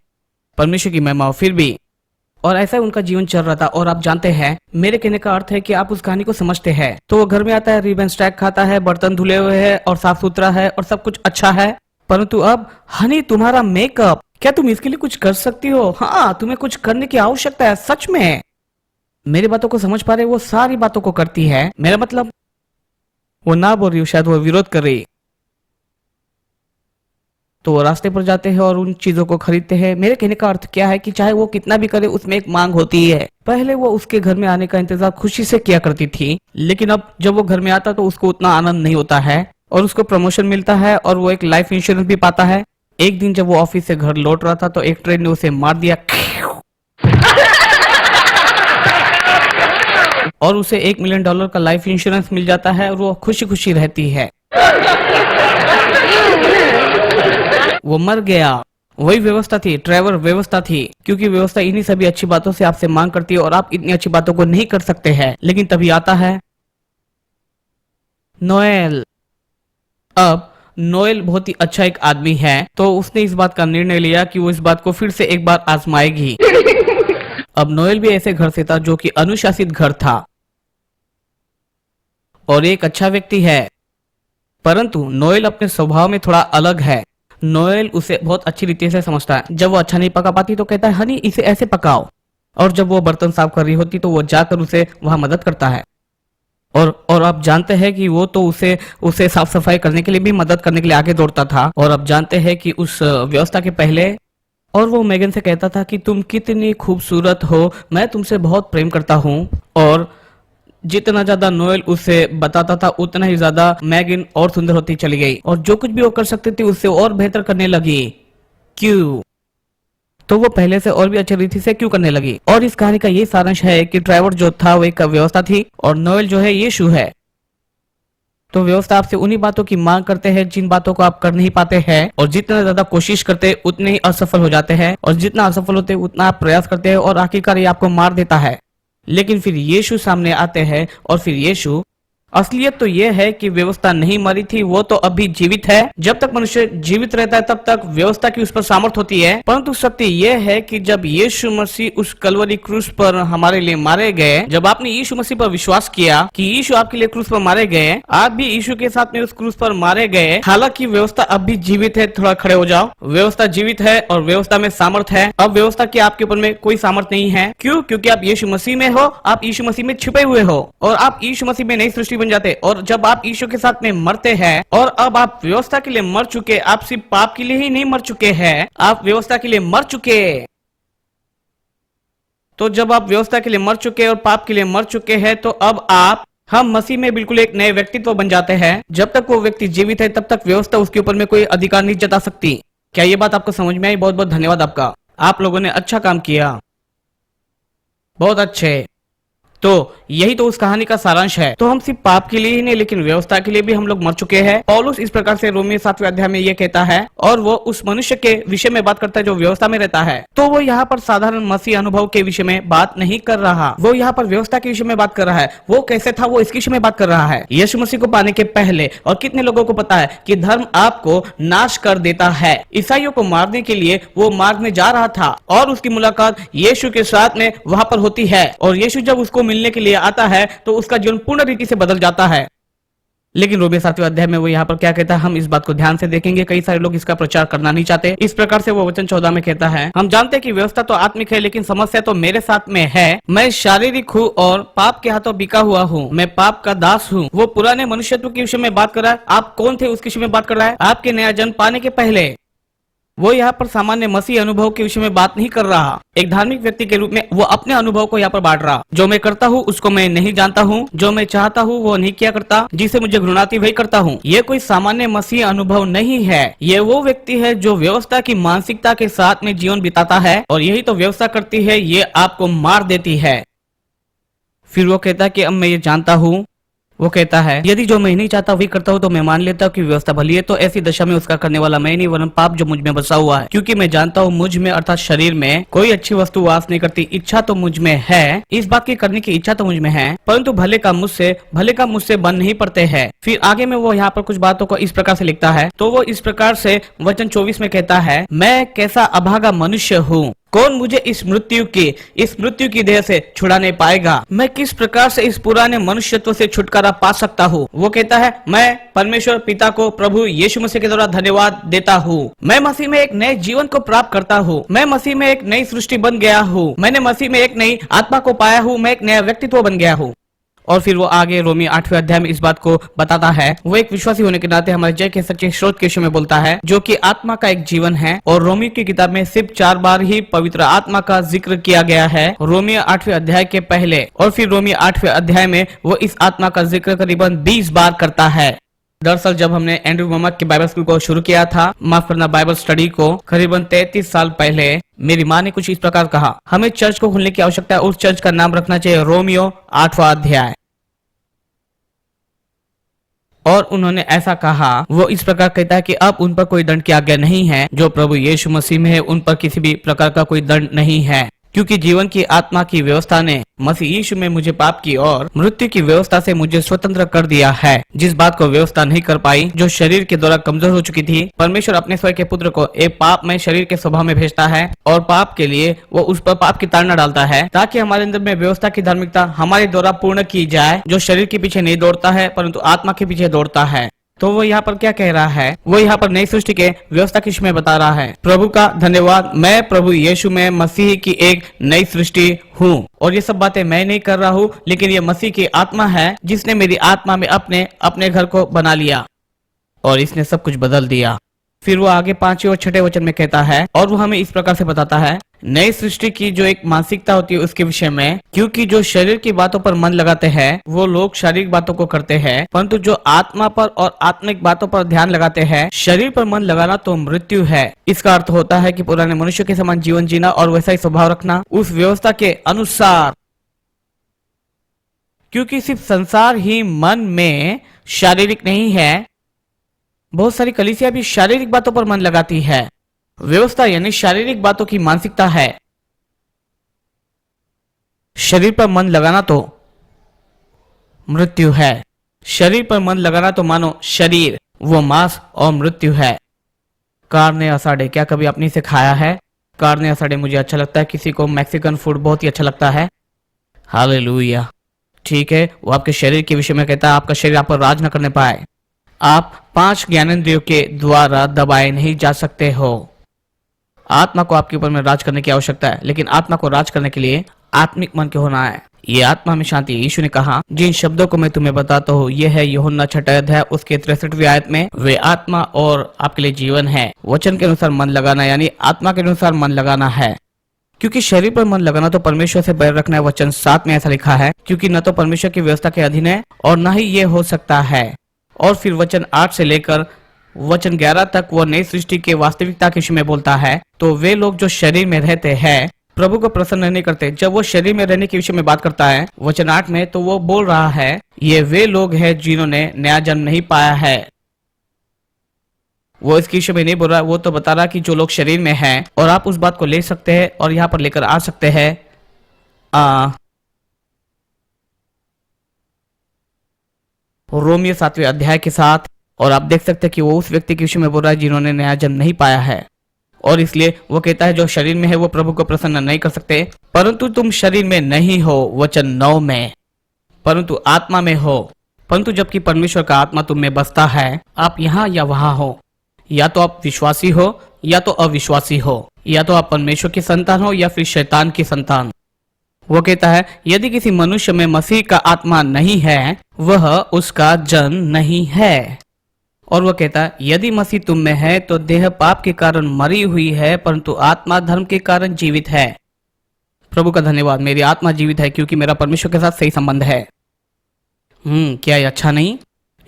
परमेश्वर की महिमा हो। फिर भी और ऐसा उनका जीवन चल रहा था। और आप जानते हैं मेरे कहने का अर्थ है कि आप उस कहानी को समझते हैं। तो वो घर में आता है, रिब एंड स्टैक खाता है, बर्तन धुले हुए हैं और साफ सुथरा है और सब कुछ अच्छा है, परंतु अब हनी तुम्हारा मेकअप, क्या तुम इसके लिए कुछ कर सकती हो? हाँ, तुम्हें कुछ करने की आवश्यकता है सच में। मेरी बातों को समझ पा रहे? वो सारी बातों को करती है, मेरा मतलब वो ना बोल रही हो, शायद वो विरोध कर रही। तो वो रास्ते पर जाते हैं और उन चीजों को खरीदते हैं। मेरे कहने का अर्थ क्या है कि चाहे वो कितना भी करे उसमें एक मांग होती है। पहले वो उसके घर में आने का इंतजार खुशी से किया करती थी, लेकिन अब जब वो घर में आता तो उसको उतना आनंद नहीं होता है और उसको प्रमोशन मिलता है और वो एक लाइफ इंश्योरेंस भी पाता है। एक दिन जब वो ऑफिस से घर लौट रहा था तो एक ट्रेन ने उसे मार दिया और उसे $1 मिलियन का लाइफ इंश्योरेंस मिल जाता है और वो खुशी खुशी रहती है। वो मर गया। वही व्यवस्था थी, ट्रेवर व्यवस्था थी, क्योंकि व्यवस्था इन्हीं सभी अच्छी बातों से आपसे मांग करती है और आप इतनी अच्छी बातों को नहीं कर सकते हैं। लेकिन तभी आता है नोएल। अब नोएल बहुत ही अच्छा एक आदमी है, तो उसने इस बात का निर्णय लिया कि वो इस बात को फिर से एक बार आजमाएगी। अब नोएल भी ऐसे घर से था जो कि अनुशासित घर था और एक अच्छा व्यक्ति है, परंतु नोएल अपने स्वभाव में थोड़ा अलग है। नोएल उसे बहुत अच्छी रीति से समझता है। जब वो अच्छा नहीं पका पाती तो कहता है हनी इसे ऐसे पकाओ, और जब वो बर्तन साफ कर रही होती तो वो जाकर उसे वहां मदद करता है। और आप जानते हैं कि वो तो उसे साफ सफाई करने के लिए भी मदद करने के लिए आगे दौड़ता था। और अब जानते हैं कि उस व्यवस्था के पहले और वो मेगन से कहता था कि तुम कितनी खूबसूरत हो, मैं तुमसे बहुत प्रेम करता हूँ। और जितना ज्यादा नोएल उसे बताता था उतना ही ज्यादा मैगन और सुंदर होती चली गई और जो कुछ भी वो कर सकती थी उससे और बेहतर करने लगी। क्यों? तो वो पहले से और भी अच्छी रीति से क्यों करने लगी। और इस कहानी का ये सारांश है कि ड्राइवर जो था वो एक व्यवस्था थी और नोएल जो है यीशु है। तो व्यवस्था आपसे उन्हीं बातों की मांग करते हैं जिन बातों को आप कर नहीं पाते हैं, और जितना ज्यादा कोशिश करते हैं उतने ही असफल हो जाते हैं, और जितना असफल होते हैं उतना आप प्रयास करते हैं और आखिरकार ये आपको मार देता है। लेकिन फिर यीशु सामने आते हैं और फिर यीशु, असलियत तो यह है कि व्यवस्था नहीं मरी थी, वो तो अभी जीवित है। जब तक मनुष्य जीवित रहता है तब तक व्यवस्था की उस पर सामर्थ होती है, परंतु सत्य यह है कि जब यीशु मसीह उस कलवरी क्रूस पर हमारे लिए मारे गए, जब आपने यीशु मसीह पर विश्वास किया कि यीशु आपके लिए क्रूस पर मारे गए, आप भी यीशु के साथ में उस क्रूस पर मारे गए। हालांकि व्यवस्था अब भी जीवित है, थोड़ा खड़े हो जाओ, व्यवस्था जीवित है और व्यवस्था में सामर्थ है। अब व्यवस्था की आपके ऊपर में कोई सामर्थ नहीं है। क्यों? क्योंकि आप यीशु मसीह में हो, आप यीशु मसीह में छिपे हुए हो और आप यीशु मसीह में नई सृष्टि मसीह बन जाते हैं। और जब आप यीशु के साथ में मरते हैं और अब आप व्यवस्था के लिए मर चुके, आप सिर्फ पाप के लिए ही नहीं मर चुके हैं, आप व्यवस्था के लिए मर चुके। तो जब आप व्यवस्था के लिए मर चुके और पाप के लिए मर चुके हैं तो अब हम मसीह में बिल्कुल एक नए व्यक्तित्व बन जाते हैं। जब तक वो व्यक्ति जीवित है तब तक व्यवस्था उसके ऊपर में कोई अधिकार नहीं जता सकती। क्या ये बात आपको समझ में आई? बहुत बहुत धन्यवाद आपका, आप लोगों ने अच्छा काम किया, बहुत अच्छे। तो यही तो उस कहानी का सारांश है। तो हम सिर्फ पाप के लिए ही नहीं लेकिन व्यवस्था के लिए भी हम लोग मर चुके हैं। पौलुस इस प्रकार से रोमियो 7वें अध्याय में ये कहता है और वो उस मनुष्य के विषय में बात करता है जो व्यवस्था में रहता है। तो वो यहाँ पर साधारण मसीह अनुभव के विषय में बात नहीं कर रहा, वो यहाँ पर व्यवस्था के विषय में बात कर रहा है। वो कैसे था वो इसके विषय में बात कर रहा है। यीशु मसीह को पाने के पहले और कितने लोगों को पता है कि धर्म आपको नाश कर देता है। ईसाइयों को मारने के लिए वो मार्ग में जा रहा था और उसकी मुलाकात यीशु के साथ में वहां पर होती है और यीशु जब उसको मिलने के लिए आता है तो उसका जीवन पूर्ण रीति से बदल जाता है। लेकिन रोमियो 7वें अध्याय में वो यहाँ पर क्या कहता है, हम इस बात को ध्यान से देखेंगे। कई सारे लोग इसका प्रचार करना नहीं चाहते। इस प्रकार से वो वचन 14 में कहता है, हम जानते हैं कि व्यवस्था तो आत्मिक है लेकिन समस्या तो मेरे साथ में है। मैं शारीरिक हूँ और पाप के हाथों बिका हुआ हूँ, मैं पाप का दास हूँ। वो पुराने मनुष्यत्व के विषय में बात कर रहा है। आप कौन थे उसके विषय में बात कर रहा है, आपके नया जन्म पाने के पहले। वो यहाँ पर सामान्य मसीह अनुभव के विषय में बात नहीं कर रहा। एक धार्मिक व्यक्ति के रूप में वो अपने अनुभव को यहाँ पर बांट रहा। जो मैं करता हूँ उसको मैं नहीं जानता हूँ, जो मैं चाहता हूँ वो नहीं किया करता, जिसे मुझे घृणाती वही करता हूँ। ये कोई सामान्य मसीह अनुभव नहीं है। ये वो व्यक्ति है जो व्यवस्था की मानसिकता के साथ में जीवन बिताता है और यही तो व्यवस्था करती है, ये आपको मार देती है। फिर वो कहता है कि अब मैं ये जानता हूँ, वो कहता है यदि जो मैं नहीं चाहता वही करता हूँ तो मैं मान लेता हूँ कि व्यवस्था भली है। तो ऐसी दशा में उसका करने वाला मैं नहीं वरन पाप जो मुझ में बसा हुआ है। क्योंकि मैं जानता हूँ मुझ में अर्थात शरीर में कोई अच्छी वस्तु वास नहीं करती। इच्छा तो मुझ में है, इस बात की करने की इच्छा तो मुझ में है, परंतु भले काम मुझसे बन नहीं पड़ते हैं। फिर आगे में वो यहाँ पर कुछ बातों को इस प्रकार से लिखता है। तो वो इस प्रकार से वचन 24 में कहता है, मैं कैसा अभागा मनुष्य हूँ, कौन मुझे इस मृत्यु की देह से छुड़ाने पाएगा। मैं किस प्रकार से इस पुराने मनुष्यत्व से छुटकारा पा सकता हूँ। वो कहता है, मैं परमेश्वर पिता को प्रभु यीशु मसीह के द्वारा धन्यवाद देता हूँ। मैं मसीह में एक नए जीवन को प्राप्त करता हूँ। मैं मसीह में एक नई सृष्टि बन गया हूँ। मैंने मसीह में एक नई आत्मा को पाया हूँ। मैं एक नया व्यक्तित्व बन गया हूँ। और फिर वो आगे रोमियो 8वें अध्याय में इस बात को बताता है। वो एक विश्वासी होने के नाते हमारे जय के सच्चे स्रोत के विषय में बोलता है जो कि आत्मा का एक जीवन है। और रोमियो की किताब में सिर्फ 4 बार ही पवित्र आत्मा का जिक्र किया गया है, रोमियो 8वें अध्याय के पहले। और फिर रोमियो 8वें अध्याय में वो इस आत्मा का जिक्र करीबन 20 बार करता है। दरअसल जब हमने एंड्रू ममक के बाइबल स्कूल को शुरू किया था, माफ करना बाइबल स्टडी को, करीबन 33 साल पहले मेरी माँ ने कुछ इस प्रकार कहा, हमें चर्च को खोलने की आवश्यकता है, उस चर्च का नाम रखना चाहिए रोमियो 8वां अध्याय। और उन्होंने ऐसा कहा। वो इस प्रकार कहता है कि अब उन पर कोई दंड की आज्ञा नहीं है, जो प्रभु यीशु मसीह में है उन पर किसी भी प्रकार का कोई दंड नहीं है, क्योंकि जीवन की आत्मा की व्यवस्था ने मसीह यीशु में मुझे पाप की और मृत्यु की व्यवस्था से मुझे स्वतंत्र कर दिया है। जिस बात को व्यवस्था नहीं कर पाई, जो शरीर के द्वारा कमजोर हो चुकी थी, परमेश्वर अपने स्वयं के पुत्र को एक पाप में शरीर के स्वभाव में भेजता है और पाप के लिए वो उस पर पाप की ताड़ना डालता है, ताकि हमारे अंदर में व्यवस्था की धार्मिकता हमारे द्वारा पूर्ण की जाए, जो शरीर के पीछे नहीं दौड़ता है परंतु आत्मा के पीछे दौड़ता है। तो वो यहाँ पर क्या कह रहा है, वो यहाँ पर नई सृष्टि के व्यवस्था की में बता रहा है। प्रभु का धन्यवाद, मैं प्रभु यीशु में मसीह की एक नई सृष्टि हूँ। और ये सब बातें मैं नहीं कर रहा हूँ, लेकिन ये मसीह की आत्मा है जिसने मेरी आत्मा में अपने घर को बना लिया और इसने सब कुछ बदल दिया। फिर वो आगे 5वें और 6वें वचन में कहता है, और वो हमें इस प्रकार से बताता है नई सृष्टि की जो एक मानसिकता होती है उसके विषय में, क्योंकि जो शरीर की बातों पर मन लगाते हैं वो लोग शारीरिक बातों को करते हैं, परंतु जो आत्मा पर और आत्मिक बातों पर ध्यान लगाते हैं, शरीर पर मन लगाना तो मृत्यु है। इसका अर्थ होता है कि पुराने मनुष्य के समान जीवन जीना और वैसा ही स्वभाव रखना उस व्यवस्था के अनुसार, क्योंकि सिर्फ संसार ही मन में शारीरिक नहीं है। बहुत सारी कलीसिया भी शारीरिक बातों पर मन लगाती है। व्यवस्था यानी शारीरिक बातों की मानसिकता है। शरीर पर मन लगाना तो मृत्यु है। शरीर पर मन लगाना तो मानो शरीर वो मांस और मृत्यु है। कार्ने असाडे, क्या कभी आपने इसे खाया है? कार्ने असाडे मुझे अच्छा लगता है, किसी को मैक्सिकन फूड बहुत ही अच्छा लगता है। हालेलुया। ठीक है, वो आपके शरीर के विषय में कहता है आपका शरीर आप पर राज न करने पाए। आप 5 ज्ञानेंद्रियों के द्वारा दबाए नहीं जा सकते हो। आत्मा को आपके ऊपर में राज करने की आवश्यकता है, लेकिन आत्मा को राज करने के लिए आत्मिक मन के होना है, ये आत्मा में शांति है। यीशु ने कहा, जिन शब्दों को मैं तुम्हें बताता हूँ ये है यूहन्ना 6 अध्याय उसके 63वीं आयत में, वे आत्मा और आपके लिए जीवन है। वचन के अनुसार मन लगाना यानी आत्मा के अनुसार मन लगाना है, क्योंकि शरीर पर मन लगाना तो परमेश्वर से बैर रखना है। वचन 7 में ऐसा लिखा है, क्योंकि न तो परमेश्वर की व्यवस्था के अधीन है और न ही ये हो सकता है। और फिर वचन 8 से लेकर वचन 11 तक वो नई सृष्टि के वास्तविकता के विषय में बोलता है। तो वे लोग जो शरीर में रहते हैं प्रभु को प्रसन्न नहीं करते। जब वो शरीर में रहने के विषय में बात करता है वचन 8 में, तो वो बोल रहा है ये वे लोग हैं जिन्होंने नया जन्म नहीं पाया है। वो इसके विषय में नहीं बोल रहा, वो तो बता रहा कि जो लोग शरीर में हैं। और आप उस बात को ले सकते हैं और यहाँ पर लेकर आ सकते हैं रोमियो 7वें अध्याय के साथ, और आप देख सकते हैं कि वो उस व्यक्ति के विषय में बोल रहा है जिन्होंने नया जन्म नहीं पाया है। और इसलिए वो कहता है जो शरीर में है वो प्रभु को प्रसन्न नहीं कर सकते। परंतु तुम शरीर में नहीं हो, वचन 9 में, परंतु आत्मा में हो। परंतु जबकि परमेश्वर का आत्मा तुम में बसता है, आप यहाँ या वहां हो, या तो आप विश्वासी हो या तो अविश्वासी हो, या तो आप परमेश्वर की संतान हो या फिर शैतान की संतान। वो कहता है यदि किसी मनुष्य में मसीह का आत्मा नहीं है वह उसका जन नहीं है। और वह कहता है यदि मसीह तुम में है तो देह पाप के कारण मरी हुई है, परंतु आत्मा धर्म के कारण जीवित है। प्रभु का धन्यवाद, मेरी आत्मा जीवित है क्योंकि मेरा परमेश्वर के साथ सही संबंध है। क्या ये अच्छा नहीं?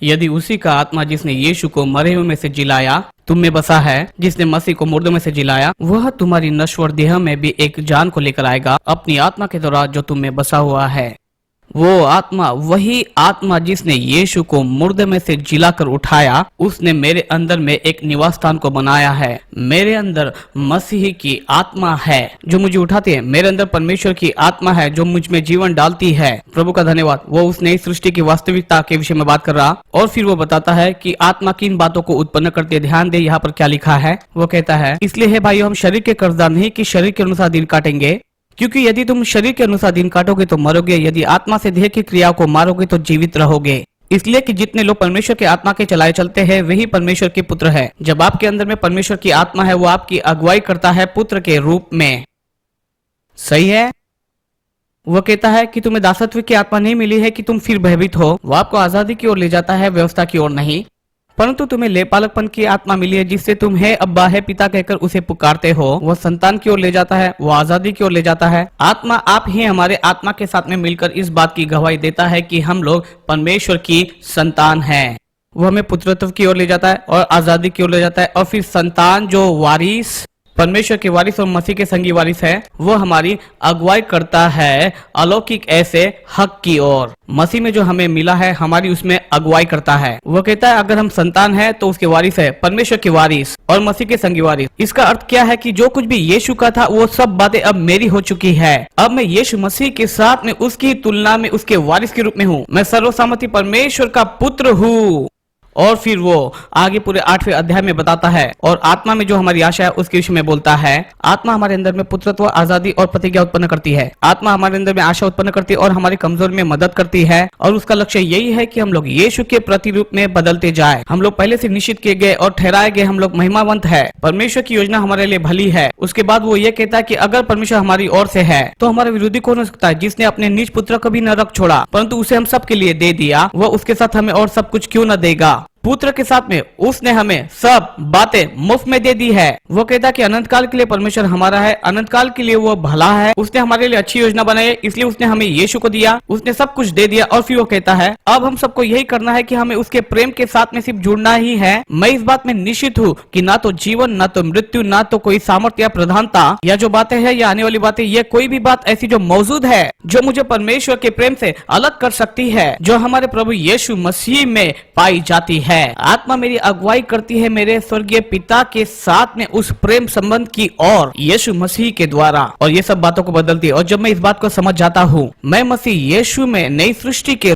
यदि उसी का आत्मा जिसने यीशु को मरे हुए में से जिलाया तुम में बसा है, जिसने मसीह को मुर्दों में से जिलाया, वह तुम्हारी नश्वर देह में भी एक जान को लेकर आएगा अपनी आत्मा के द्वारा जो तुम में बसा हुआ है। वो आत्मा, वही आत्मा जिसने यीशु को मुर्दे में से जिलाकर उठाया, उसने मेरे अंदर में एक निवास स्थान को बनाया है। मेरे अंदर मसीह की आत्मा है जो मुझे उठाती है। मेरे अंदर परमेश्वर की आत्मा है जो मुझ में जीवन डालती है। प्रभु का धन्यवाद। वो उस नई सृष्टि की वास्तविकता के विषय में बात कर रहा, और फिर वो बताता है कि आत्मा किन बातों को उत्पन्न करती है। ध्यान दे यहाँ पर क्या लिखा है। वो कहता है इसलिए है भाइयों, हम शरीर के कर्जदार नहीं कि शरीर के अनुसार दिन काटेंगे, क्योंकि यदि तुम शरीर के अनुसार दिन काटोगे तो मरोगे, यदि आत्मा से देह की क्रियाओं को मारोगे तो जीवित रहोगे। इसलिए कि जितने लोग परमेश्वर के आत्मा के चलाए चलते हैं वही परमेश्वर के पुत्र है। जब आपके अंदर में परमेश्वर की आत्मा है वो आपकी अगुवाई करता है पुत्र के रूप में। सही है। वो कहता है कि तुम्हें दासत्व की आत्मा नहीं मिली है कि तुम फिर भयभीत हो। वो आपको आजादी की ओर ले जाता है, व्यवस्था की ओर नहीं। परंतु तुम्हें लेपालकपन की आत्मा मिली है जिससे तुम है अब्बा है पिता कहकर उसे पुकारते हो। वह संतान की ओर ले जाता है, वो आजादी की ओर ले जाता है। आत्मा आप ही हमारे आत्मा के साथ में मिलकर इस बात की गवाही देता है कि हम लोग परमेश्वर की संतान हैं। वो हमें पुत्रत्व की ओर ले जाता है और आजादी की ओर ले जाता है। और फिर संतान जो वारिस, परमेश्वर के वारिस और मसीह के संगी वारिस है, वो हमारी अगुवाई करता है अलौकिक ऐसे हक की ओर। मसीह में जो हमें मिला है हमारी उसमें अगुवाई करता है। वो कहता है अगर हम संतान है तो उसके वारिस है, परमेश्वर के वारिस और मसीह के संगी वारिस। इसका अर्थ क्या है कि जो कुछ भी यीशु का था वो सब बातें अब मेरी हो चुकी है। अब मैं यीशु मसीह के साथ में उसकी तुलना में उसके वारिस के रूप में हूँ। मैं सर्वसम्मति परमेश्वर का पुत्र हूँ। और फिर वो आगे पूरे 8वें अध्याय में बताता है और आत्मा में जो हमारी आशा है उसके विषय में बोलता है। आत्मा हमारे अंदर में पुत्रत्व, आजादी और प्रतिज्ञा उत्पन्न करती है। आत्मा हमारे अंदर में आशा उत्पन्न करती है और हमारी कमजोरी में मदद करती है। और उसका लक्ष्य यही है कि हम लोग यीशु के प्रतिरूप में बदलते जाए। हम लोग पहले से निश्चित किए गए और ठहराए गए, हम लोग महिमावंत है। परमेश्वर की योजना हमारे लिए भली है। उसके बाद वो ये कहता है कि अगर परमेश्वर हमारी ओर से है तो हमारा विरोधी कौन हो सकता है। जिसने अपने निज पुत्र को भी न रख छोड़ा परंतु उसे हम सब के लिए दे दिया, वह उसके साथ हमें और सब कुछ क्यों न देगा। पुत्र के साथ में उसने हमें सब बातें मुफ्त में दे दी है। वो कहता कि अनंत काल के लिए परमेश्वर हमारा है, अनंत काल के लिए वो भला है। उसने हमारे लिए अच्छी योजना बनाई है, इसलिए उसने हमें यीशु को दिया, उसने सब कुछ दे दिया। और फिर वो कहता है अब हम सबको यही करना है कि हमें उसके प्रेम के साथ में सिर्फ जुड़ना ही है। मैं इस बात में निश्चित हूँ कि ना तो जीवन, ना तो मृत्यु, ना तो कोई सामर्थ्य या प्रधानता या जो बातें हैं या आने वाली बातें, ये कोई भी बात ऐसी जो मौजूद है जो मुझे परमेश्वर के प्रेम से अलग कर सकती है, जो हमारे प्रभु यीशु मसीह में पाई जाती है। आत्मा मेरी अगुवाई करती है मेरे स्वर्गीय पिता के साथ में उस प्रेम संबंध की ओर यीशु मसीह के द्वारा, और ये सब बातों को बदलती है। और जब मैं इस बात को समझ जाता हूँ, मैं मसीह यीशु में नई सृष्टि के